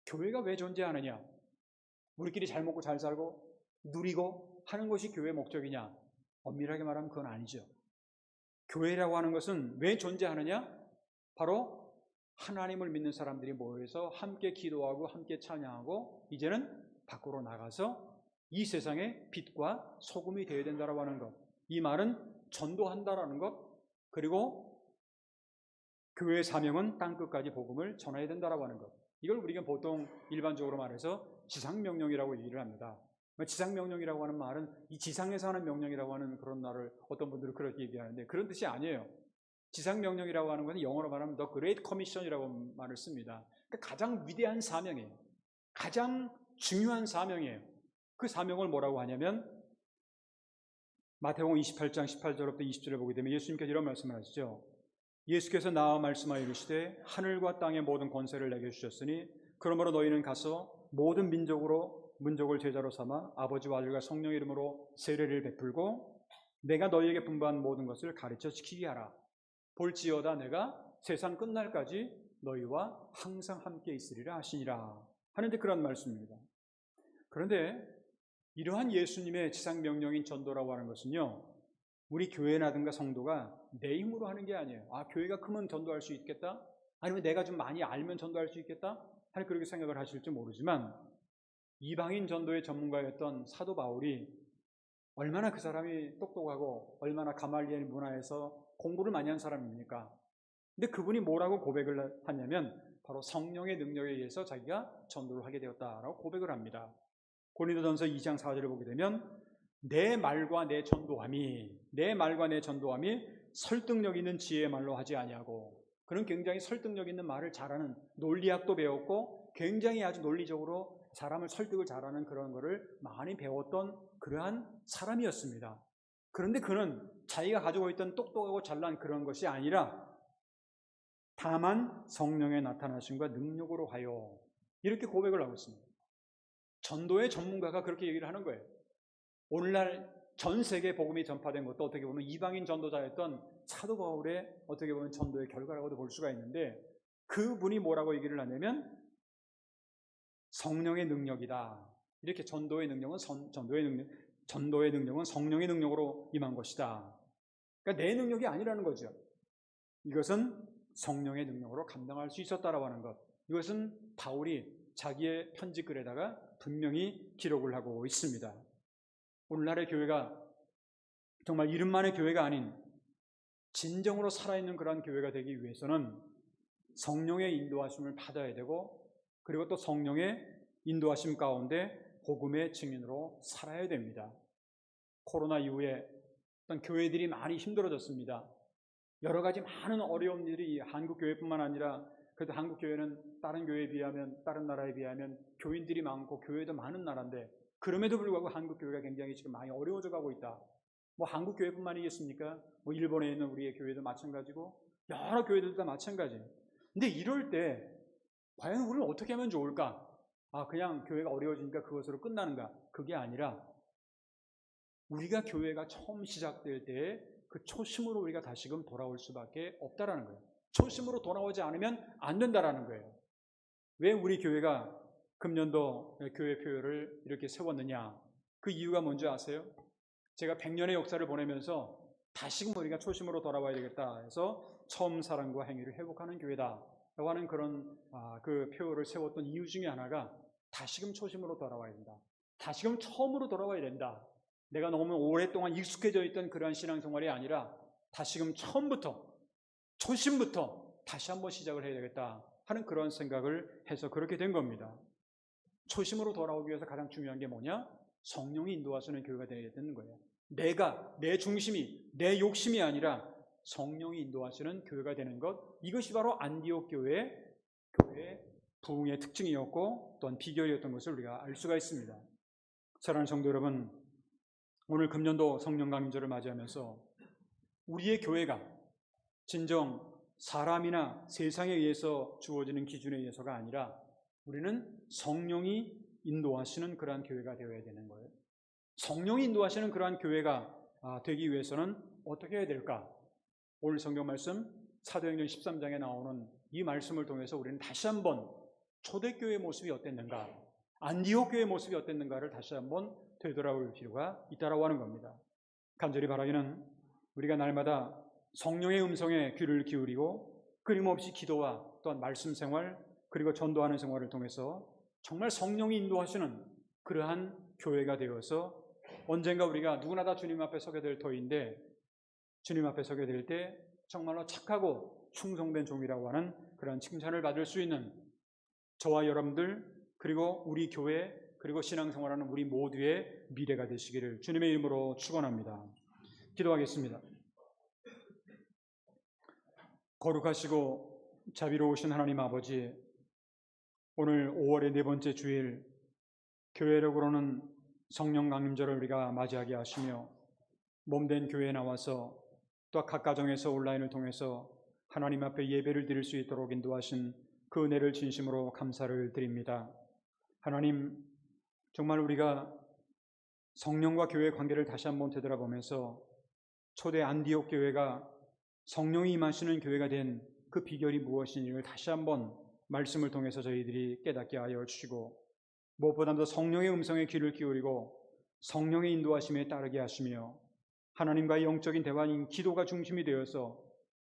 교회가 왜 존재하느냐? 우리끼리 잘 먹고 잘 살고 누리고 하는 것이 교회의 목적이냐? 엄밀하게 말하면 그건 아니죠. 교회라고 하는 것은 왜 존재하느냐? 바로 하나님을 믿는 사람들이 모여서 함께 기도하고 함께 찬양하고 이제는 밖으로 나가서 이 세상의 빛과 소금이 되어야 된다고 하는 것. 이 말은 전도한다라는 것, 그리고 교회의 사명은 땅끝까지 복음을 전해야 된다라고 하는 것. 이걸 우리가 보통 일반적으로 말해서 지상명령이라고 얘기를 합니다. 지상명령이라고 하는 말은 이 지상에서 하는 명령이라고 하는 그런 말을 어떤 분들은 그렇게 얘기하는데 그런 뜻이 아니에요. 지상명령이라고 하는 것은 영어로 말하면 The Great Commission이라고 말을 씁니다. 그러니까 가장 위대한 사명이에요. 가장 중요한 사명이에요. 그 사명을 뭐라고 하냐면 마태복음 28장 18절부터 20절을 보게 되면 예수님께서 이런 말씀을 하시죠. 예수께서 나와 말씀하여 이르시되 하늘과 땅의 모든 권세를 내게 주셨으니 그러므로 너희는 가서 모든 민족을 제자로 삼아 아버지와 아들과 성령의 이름으로 세례를 베풀고 내가 너희에게 분부한 모든 것을 가르쳐 지키게 하라. 볼지어다 내가 세상 끝날까지 너희와 항상 함께 있으리라 하시니라 하는데 그런 말씀입니다. 그런데 이러한 예수님의 지상명령인 전도라고 하는 것은요, 우리 교회라든가 성도가 내 힘으로 하는 게 아니에요. 교회가 크면 전도할 수 있겠다? 아니면 내가 좀 많이 알면 전도할 수 있겠다? 하는 그렇게 생각을 하실지 모르지만 이방인 전도의 전문가였던 사도 바울이 얼마나 그 사람이 똑똑하고 얼마나 가말리엘 문화에서 공부를 많이 한 사람입니까? 근데 그분이 뭐라고 고백을 하냐면 바로 성령의 능력에 의해서 자기가 전도를 하게 되었다라고 고백을 합니다. 고린도전서 2장 4절을 보게 되면 내 말과 내 전도함이 설득력 있는 지혜의 말로 하지 아니하고, 그는 굉장히 설득력 있는 말을 잘하는, 논리학도 배웠고 굉장히 아주 논리적으로 사람을 설득을 잘하는 그런 거를 많이 배웠던 그러한 사람이었습니다. 그런데 그는 자기가 가지고 있던 똑똑하고 잘난 그런 것이 아니라 다만 성령의 나타나심과 능력으로 하여, 이렇게 고백을 하고 있습니다. 전도의 전문가가 그렇게 얘기를 하는 거예요. 오늘날 전 세계 복음이 전파된 것도 어떻게 보면 이방인 전도자였던 사도 바울의 어떻게 보면 전도의 결과라고도 볼 수가 있는데, 그분이 뭐라고 얘기를 하냐면 성령의 능력이다. 이렇게 전도의 능력은 성령의 능력으로 임한 것이다. 그러니까 내 능력이 아니라는 거죠. 이것은 성령의 능력으로 감당할 수 있었다라고 하는 것. 이것은 바울이 자기의 편지글에다가 분명히 기록을 하고 있습니다. 오늘날의 교회가 정말 이름만의 교회가 아닌 진정으로 살아있는 그런 교회가 되기 위해서는 성령의 인도하심을 받아야 되고, 그리고 또 성령의 인도하심 가운데 복음의 증인으로 살아야 됩니다. 코로나 이후에 어떤 교회들이 많이 힘들어졌습니다. 여러 가지 많은 어려운 일이 한국 교회뿐만 아니라, 그래도 한국 교회는 다른 교회에 비하면, 다른 나라에 비하면 교인들이 많고 교회도 많은 나라인데 그럼에도 불구하고 한국 교회가 굉장히 지금 많이 어려워져 가고 있다. 한국 교회뿐만이겠습니까? 일본에 있는 우리의 교회도 마찬가지고 여러 교회들도 다 마찬가지예요. 근데 이럴 때 과연 우리는 어떻게 하면 좋을까? 그냥 교회가 어려워지니까 그것으로 끝나는가? 그게 아니라 우리가 교회가 처음 시작될 때 그 초심으로 우리가 다시금 돌아올 수밖에 없다라는 거예요. 초심으로 돌아오지 않으면 안 된다라는 거예요. 왜 우리 교회가 금년도 교회표를 이렇게 세웠느냐? 그 이유가 뭔지 아세요? 제가 100년의 역사를 보내면서 다시금 우리가 초심으로 돌아와야 되겠다 해서 처음 사랑과 행위를 회복하는 교회다 라고 하는 그런 그 표를 세웠던 이유 중에 하나가 다시금 초심으로 돌아와야 된다. 다시금 처음으로 돌아와야 된다. 내가 너무 오랫동안 익숙해져 있던 그러한 신앙생활이 아니라 다시금 처음부터, 초심부터 다시 한번 시작을 해야 되겠다 하는 그런 생각을 해서 그렇게 된 겁니다. 초심으로 돌아오기 위해서 가장 중요한 게 뭐냐? 성령이 인도하시는 교회가 되어야 되는 거예요. 내 중심이, 내 욕심이 아니라 성령이 인도하시는 교회가 되는 것, 이것이 바로 안디옥 교회의 부흥의 특징이었고 또한 비결이었던 것을 우리가 알 수가 있습니다. 사랑하는 성도 여러분, 오늘 금년도 성령 강림절을 맞이하면서 우리의 교회가 진정 사람이나 세상에 의해서 주어지는 기준에 의해서가 아니라 우리는 성령이 인도하시는 그러한 교회가 되어야 되는 거예요. 성령이 인도하시는 그러한 교회가 되기 위해서는 어떻게 해야 될까? 오늘 성경 말씀 사도행전 13장에 나오는 이 말씀을 통해서 우리는 다시 한번 초대교회의 모습이 어땠는가, 안디옥 교회의 모습이 어땠는가를 다시 한번 되돌아볼 필요가 있다라고 하는 겁니다. 간절히 바라기는 우리가 날마다 성령의 음성에 귀를 기울이고 끊임없이 기도와 또한 말씀 생활 그리고 전도하는 생활을 통해서 정말 성령이 인도하시는 그러한 교회가 되어서 언젠가 우리가 누구나 다 주님 앞에 서게 될 터인데 주님 앞에 서게 될 때 정말로 착하고 충성된 종이라고 하는 그런 칭찬을 받을 수 있는 저와 여러분들, 그리고 우리 교회, 그리고 신앙생활하는 우리 모두의 미래가 되시기를 주님의 이름으로 축원합니다. 기도하겠습니다. 거룩하시고 자비로우신 하나님 아버지, 오늘 5월의 네 번째 주일 교회력으로는 성령 강림절을 우리가 맞이하게 하시며 몸된 교회에 나와서 또 각 가정에서 온라인을 통해서 하나님 앞에 예배를 드릴 수 있도록 인도하신 그 은혜를 진심으로 감사를 드립니다. 하나님, 정말 우리가 성령과 교회의 관계를 다시 한번 되돌아보면서 초대 안디옥 교회가 성령이 임하시는 교회가 된 그 비결이 무엇인지를 다시 한번 말씀을 통해서 저희들이 깨닫게 하여 주시고, 무엇보다도 성령의 음성에 귀를 기울이고 성령의 인도하심에 따르게 하시며 하나님과의 영적인 대화인 기도가 중심이 되어서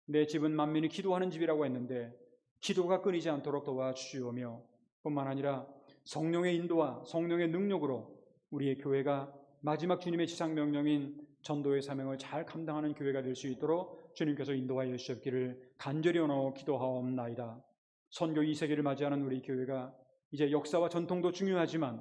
내 집은 만민이 기도하는 집이라고 했는데 기도가 끊이지 않도록 도와주시오며, 뿐만 아니라 성령의 인도와 성령의 능력으로 우리의 교회가 마지막 주님의 지상명령인 전도의 사명을 잘 감당하는 교회가 될 수 있도록 주님께서 인도하여 주시옵기를 간절히 원하고 기도하옵나이다. 선교 2세기를 맞이하는 우리 교회가 이제 역사와 전통도 중요하지만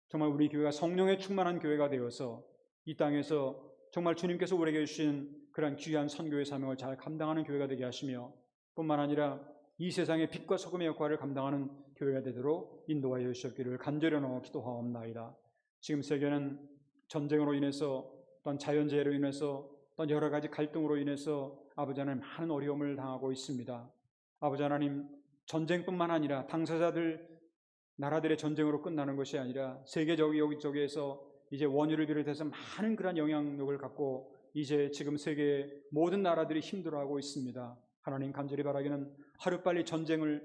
정말 우리 교회가 성령에 충만한 교회가 되어서 이 땅에서 정말 주님께서 우리에게 주신 그런 귀한 선교의 사명을 잘 감당하는 교회가 되게 하시며, 뿐만 아니라 이 세상의 빛과 소금의 역할을 감당하는 교회가 되도록 인도하여 주시옵기를 간절히 원하고 기도하옵나이다. 지금 세계는 전쟁으로 인해서 또한 자연재해로 인해서 또한 여러 가지 갈등으로 인해서 아버지 하나님 많은 어려움을 당하고 있습니다. 아버지 하나님, 전쟁뿐만 아니라 당사자들 나라들의 전쟁으로 끝나는 것이 아니라 세계적 여기저기에서 이제 원유를 비롯해서 많은 그런 영향력을 갖고 이제 지금 세계의 모든 나라들이 힘들어하고 있습니다. 하나님, 간절히 바라기는 하루빨리 전쟁을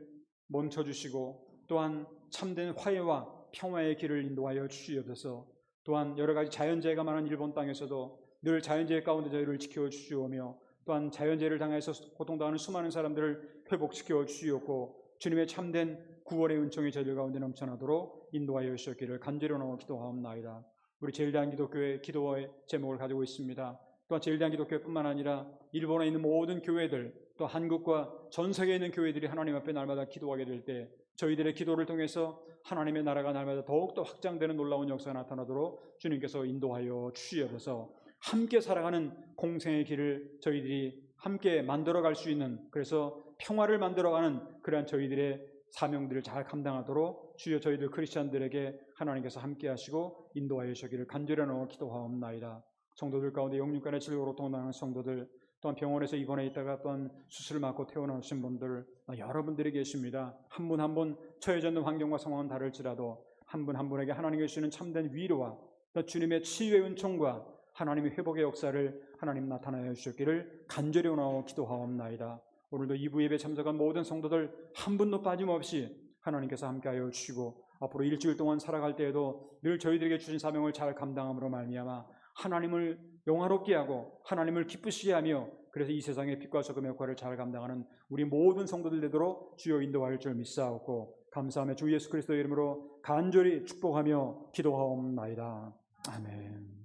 멈춰주시고 또한 참된 화해와 평화의 길을 인도하여 주시옵소서. 또한 여러 가지 자연재해가 많은 일본 땅에서도 늘 자연재해 가운데 저희를 지켜주시오며, 또한 자연재해를 당해서 고통당하는 수많은 사람들을 회복시켜 주시옵고 주님의 참된 구원의 은총이 저희들 가운데 넘쳐나도록 인도하여 주시옵기를 간절히 원하고 기도하옵나이다. 우리 제일대한기독교회 기도의 제목을 가지고 있습니다. 또한 제일대한기독교회뿐만 아니라 일본에 있는 모든 교회들, 또 한국과 전 세계에 있는 교회들이 하나님 앞에 날마다 기도하게 될 때 저희들의 기도를 통해서 하나님의 나라가 날마다 더욱더 확장되는 놀라운 역사가 나타나도록 주님께서 인도하여 주시옵소서. 함께 살아가는 공생의 길을 저희들이 함께 만들어갈 수 있는, 그래서 평화를 만들어가는 그러한 저희들의 사명들을 잘 감당하도록 주여 저희들 크리스찬들에게 하나님께서 함께 하시고 인도하여 주시기를 간절히 원하고 기도하옵나이다. 성도들 가운데 영육간의 질병으로 고통당하는 성도들, 또한 병원에서 입원해 있다가 또한 수술을 맞고 퇴원하신 분들, 여러분들이 계십니다. 한 분 한 분 처해져 있는 환경과 상황은 다를지라도 한 분 한 분에게 하나님께 주시는 참된 위로와 또 주님의 치유의 은총과 하나님의 회복의 역사를 하나님 나타나여 주셨기를 간절히 원하고 기도하옵나이다. 오늘도 2부 예배 참석한 모든 성도들 한 분도 빠짐없이 하나님께서 함께하여 주시고 앞으로 일주일 동안 살아갈 때에도 늘 저희들에게 주신 사명을 잘 감당함으로 말미암아 하나님을 영화롭게 하고 하나님을 기쁘시게 하며, 그래서 이 세상의 빛과 소금의 역할을 잘 감당하는 우리 모든 성도들 되도록 주여 인도할 줄 믿사옵고 감사하며 주 예수 그리스도의 이름으로 간절히 축복하며 기도하옵나이다. 아멘.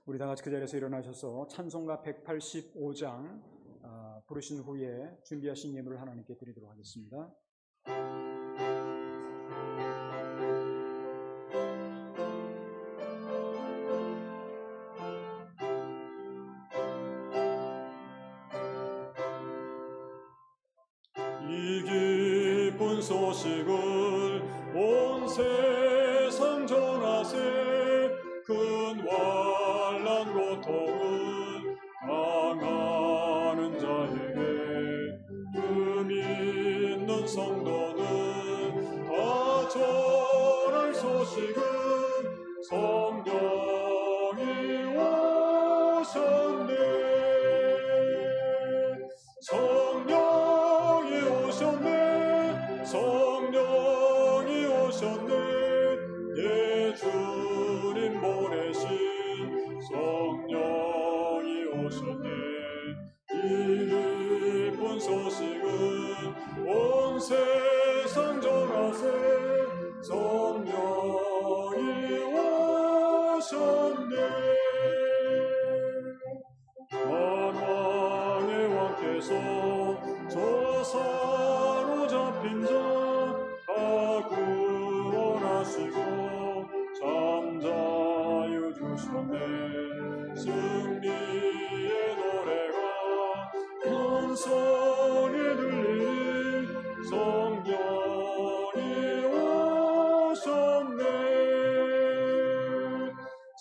우리 다 같이 그 자리에서 일어나셔서 찬송가 185장 부르신 후에 준비하신 예물을 하나님께 드리도록 하겠습니다. 이 기쁜 소식을 온 세상 전하세. 큰 환난 고통은 당하는 자에게 그 믿는 성도는 다 전할 소식은 성령이 오셨네. 성령이 오셨네. 성령이 오셨네. 예, 주님 보내신 성령이 오셨네. 이 기쁜 소식은 온 세상 전하세. 성령이 오셨네. 눌린 자 다 구원하시고 잠자유 주셨네. 승리의 노래가 큰 소리 들리니 성령이 오셨네.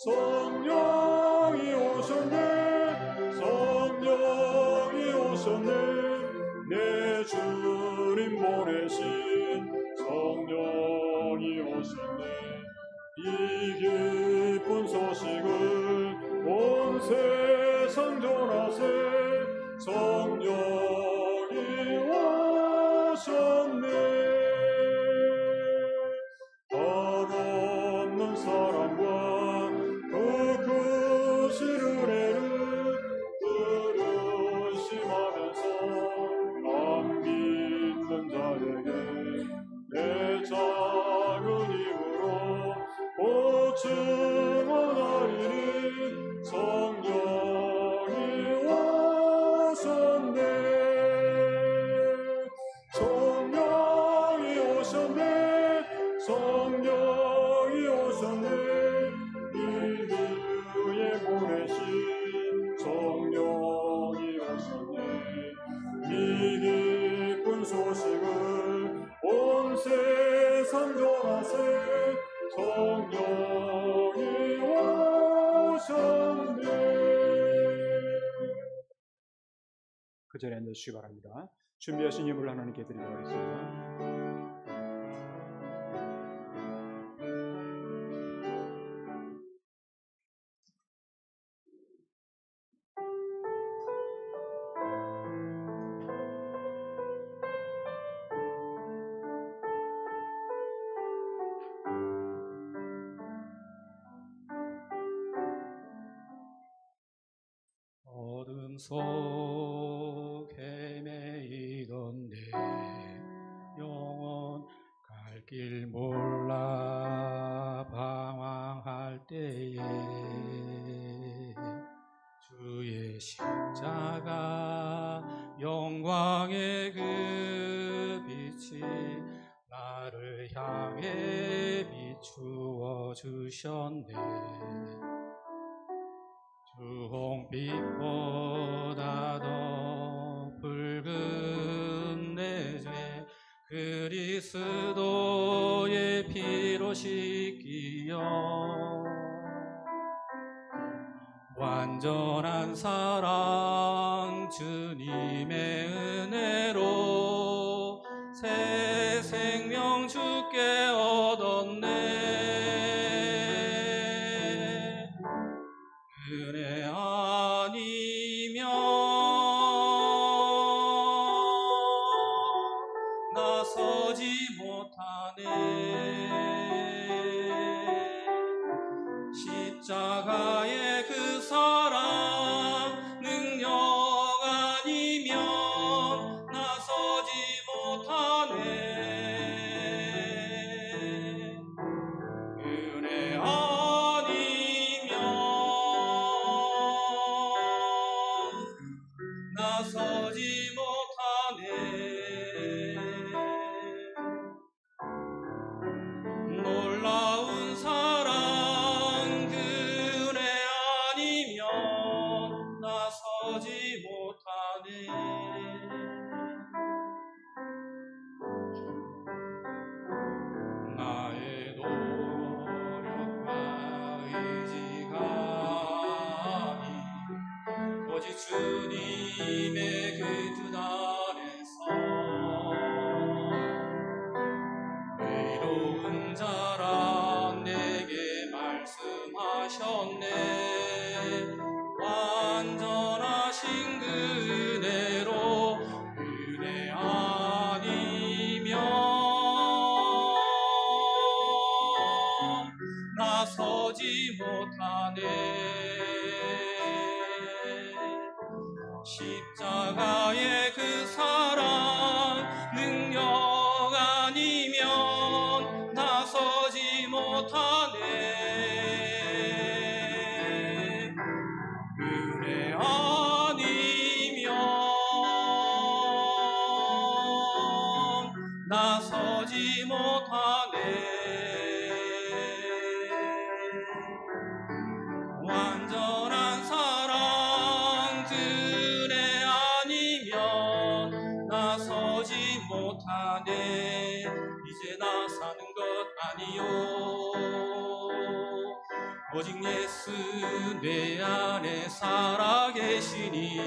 성령이 오셨네. 성령이 오셨네. 내 주님 보내신 성령이 오셨네. 이 기쁜 소식을 온 세상 전하세. 성령이 오셨네. 한없는 사랑과 그 크신 은혜를 의심하면서 안 믿는 자에게 내 작은 힘으로 보증하나이니 성령이 오셨네. 성령이 오셨네. 성령이 오셨네. 인류에 보내신 성령이 오셨네. 이 기쁜 소식을 온 세상 전하세. 성령이 오셨네. 그 자리에 앉아주시기 바랍니다. 준비하신 예물을 하나님께 드리도록 하겠습니다. 어둠 속 헤매이던 내 영혼 갈 길 몰라 방황할 때에 주의 십자가 영광의 그 빛이 나를 향해 비추어 주셨네. 주홍빛보다 더 붉은 내 죄 그리스도의 피로 씻기어 완전한 사랑 주님의 은혜로 새 생명 주께 얻었네. 은혜 아니면 나서지 못하네. 십자가의 그 사랑 능력 아니면 나서지 못하네. 은혜 아니면 나서지 못하네. 놀라운 사랑 그 은혜 아니면 나서지 못하네. 나의 노력과 의지가 아닌 오직 주님의 그 뜻 안에서 의로운 자라 내게 말씀하셨네. 완전하신 그 은혜로 은혜 아니면 나서지 못하네. 십자가의 그 사랑 능력 아니면 나서지 못하네. 은혜 아니면 나서지 못하네. 완전한 사랑 그네 아니면 나서지 못하네. 이제 나 사는 것 아니요, 오직 예수 내 안에 살아계시니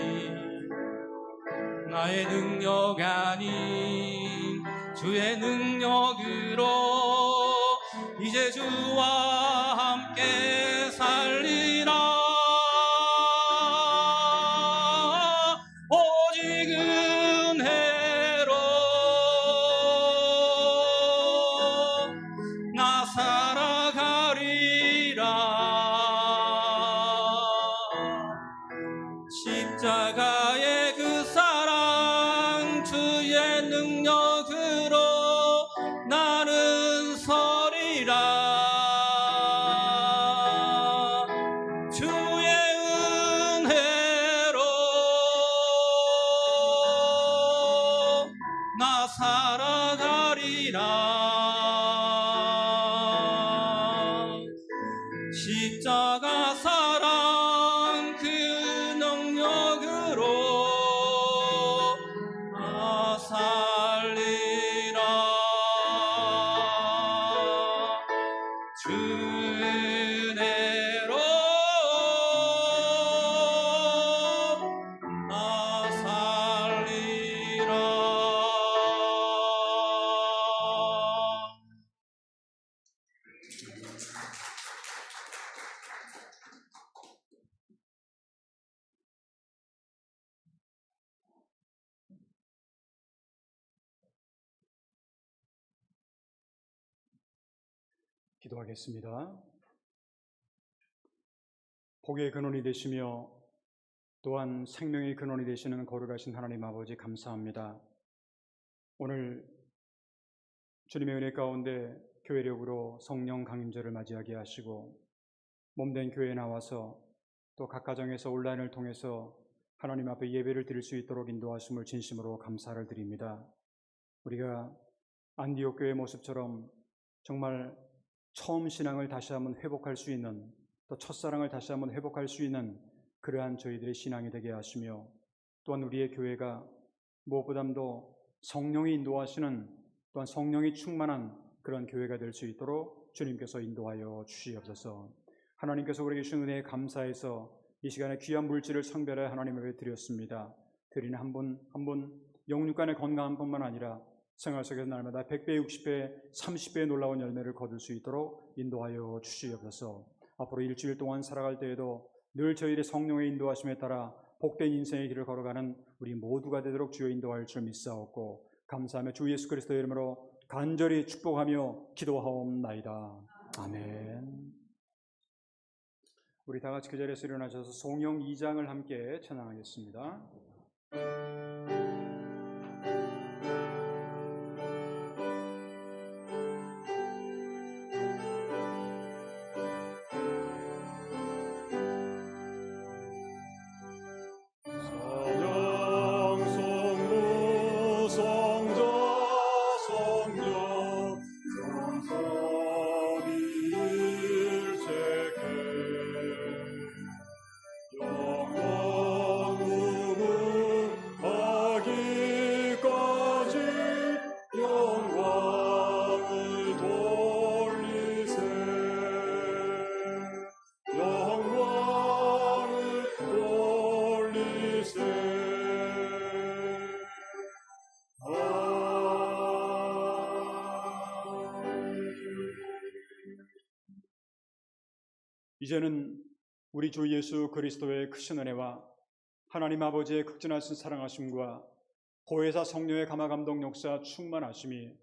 나의 능력 아닌 주의 능력으로 이제 주와 함께 살리라. 오직 은혜로 나 살아가리라. 십자가의 그 사랑 주의 능력으로 나는 서리라. 주의 은혜로 나 살아가리라. 십자가 사랑 그 능력으로 나 살리라. 주 은혜로 나 살리라. 기도하겠습니다. 복의 근원이 되시며 또한 생명의 근원이 되시는 거룩하신 하나님 아버지, 감사합니다. 오늘 주님의 은혜 가운데 교회력으로 성령 강림절을 맞이하게 하시고 몸된 교회에 나와서 또 각 가정에서 온라인을 통해서 하나님 앞에 예배를 드릴 수 있도록 인도하심을 진심으로 감사를 드립니다. 우리가 안디옥 교회 모습처럼 정말 처음 신앙을 다시 한번 회복할 수 있는, 또 첫사랑을 다시 한번 회복할 수 있는 그러한 저희들의 신앙이 되게 하시며, 또한 우리의 교회가 무엇보다도 성령이 인도하시는, 또한 성령이 충만한 그런 교회가 될 수 있도록 주님께서 인도하여 주시옵소서. 하나님께서 우리에게 주신 은혜에 감사해서 이 시간에 귀한 물질을 성별해 하나님 앞에 드렸습니다. 드리는 한 분 한 분 영육간의 건강한 뿐만 아니라 생활 속에서 날마다 100배, 60배, 30배의 놀라운 열매를 거둘 수 있도록 인도하여 주시옵소서. 앞으로 일주일 동안 살아갈 때에도 늘 저희의 성령의 인도하심에 따라 복된 인생의 길을 걸어가는 우리 모두가 되도록 주여 인도할 줄 믿사옵고 감사하며 주 예수 그리스도의 이름으로 간절히 축복하며 기도하옵나이다. 아멘. 우리 다 같이 그 자리에서 일어나셔서 송영 2장을 함께 찬양하겠습니다. 이제는 우리 주 예수 그리스도의 크신 은혜와 하나님 아버지의 극진하신 사랑하심과 보혜사 성령의 감화감동 역사 충만하심이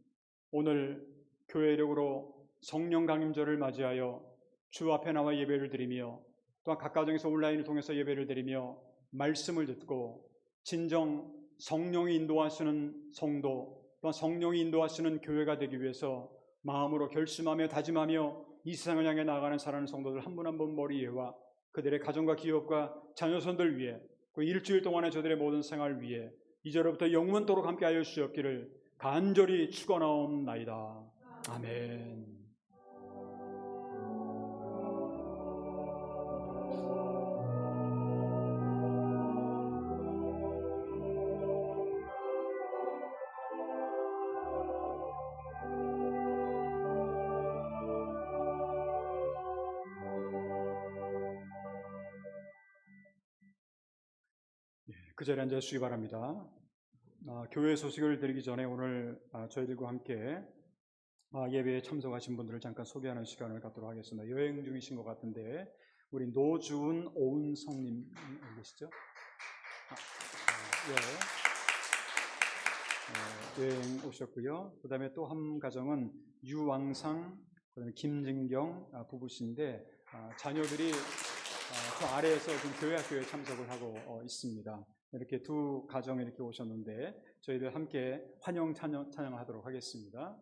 오늘 교회력으로 성령 강림절을 맞이하여 주 앞에 나와 예배를 드리며 또한 각 가정에서 온라인을 통해서 예배를 드리며 말씀을 듣고 진정 성령이 인도하시는 성도 또한 성령이 인도하시는 교회가 되기 위해서 마음으로 결심하며 다짐하며 이 세상을 향해 나아가는 사랑하는 성도들 한 분 한 분 머리 위에와 그들의 가정과 기업과 자녀손들 위해 그 일주일 동안의 저들의 모든 생활 위에 이제로부터 영원토록 함께하여 주시옵기를 간절히 축원하옵나이다. 아멘. 그 자리에 앉아 주시기 바랍니다. 교회 소식을 드리기 전에 오늘 저희들과 함께 예배에 참석하신 분들을 잠깐 소개하는 시간을 갖도록 하겠습니다. 여행 중이신 것 같은데 우리 노주은 오은성님 계시죠? 여행 오셨고요. 그 다음에 또 한 가정은 유왕상, 그다음에 김진경 부부신데 자녀들이 저 아래에서 지금 교회 학교에 참석을 하고 있습니다. 이렇게 두 가정이 이렇게 오셨는데 저희들 함께 환영 찬양하도록 하겠습니다.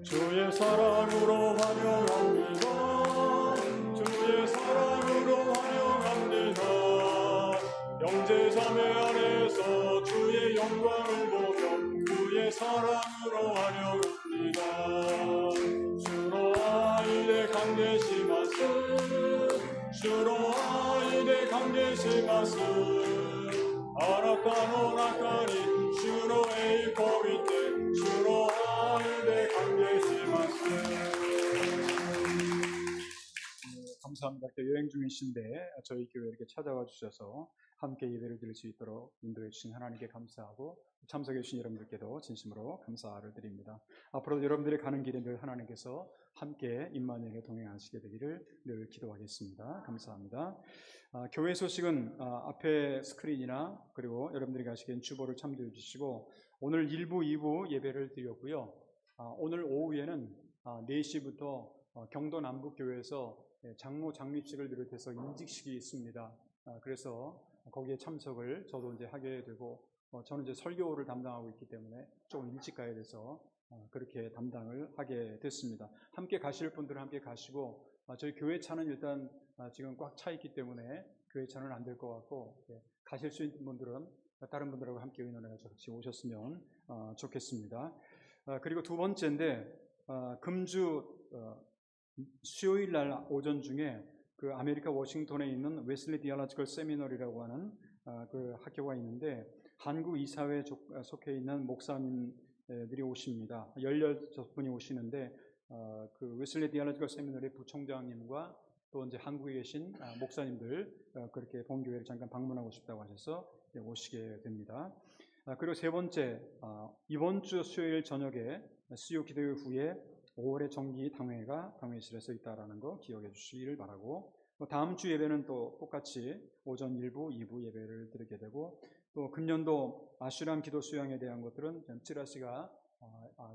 주의 사랑으로 환영합니다. 주의 사랑으로 환영합니다. 형제 자매 안에서 주의 영광을 보며 주의 사랑으로 환영합니다. 주로 아이네 강대시마스 주로 아이네 강대시마스 아라카노 나카니 주로 에이코비테 주로 아이네 강대시마스. 감사합니다. 이렇게 여행 중이신데 저희 교회 이렇게 찾아와 주셔서 함께 예배를 드릴 수 있도록 인도해 주신 하나님께 감사하고 참석해 주신 여러분들께도 진심으로 감사를 드립니다. 앞으로도 여러분들이 가는 길에 늘 하나님께서 함께 임마누엘에 동행하시게 되기를 늘 기도하겠습니다. 감사합니다. 교회 소식은 앞에 스크린이나 그리고 여러분들이 가시기엔 주보를 참조해 주시고 오늘 1부, 2부 예배를 드렸고요. 오늘 오후에는 4시부터 경도 남북교회에서 장로 장립식을 비롯해서 임직식이 있습니다. 그래서 거기에 참석을 저도 이제 하게 되고 저는 이제 설교를 담당하고 있기 때문에 조금 일찍 가야 돼서 그렇게 담당을 하게 됐습니다. 함께 가실 분들은 함께 가시고 저희 교회 차는 일단 지금 꽉 차 있기 때문에 교회 차는 안 될 것 같고 가실 수 있는 분들은 다른 분들하고 함께 의논해서 같이 오셨으면 좋겠습니다. 그리고 두 번째인데 금주 수요일 날 오전 중에 그 아메리카 워싱턴에 있는 웨슬리 디알로지컬 세미너리라고 하는 그 학교가 있는데 한국 이사회에 속해 있는 목사님들이 오십니다. 16분이 오시는데 그 웨슬리 디알로지컬 세미너리 부총장님과 또 이제 한국에 계신 목사님들 그렇게 본교회를 잠깐 방문하고 싶다고 하셔서 오시게 됩니다. 그리고 세 번째, 이번 주 수요일 저녁에 수요 기도회 후에 5월의 정기 당회가 당회실에서 있다라는 거 기억해 주시길 바라고, 다음 주 예배는 또 똑같이 오전 1부, 2부 예배를 드리게 되고, 또 금년도 아슈람 기도 수양에 대한 것들은 찌라시가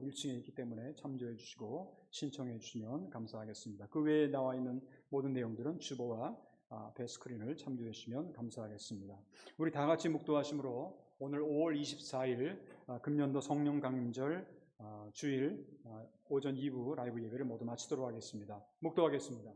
1층에 있기 때문에 참조해 주시고 신청해 주시면 감사하겠습니다. 그 외에 나와 있는 모든 내용들은 주보와 배 스크린을 참조해 주시면 감사하겠습니다. 우리 다 같이 묵도하심으로 오늘 5월 24일 금년도 성령 강림절 주일 오전 2부 라이브 예배를 모두 마치도록 하겠습니다. 묵도하겠습니다.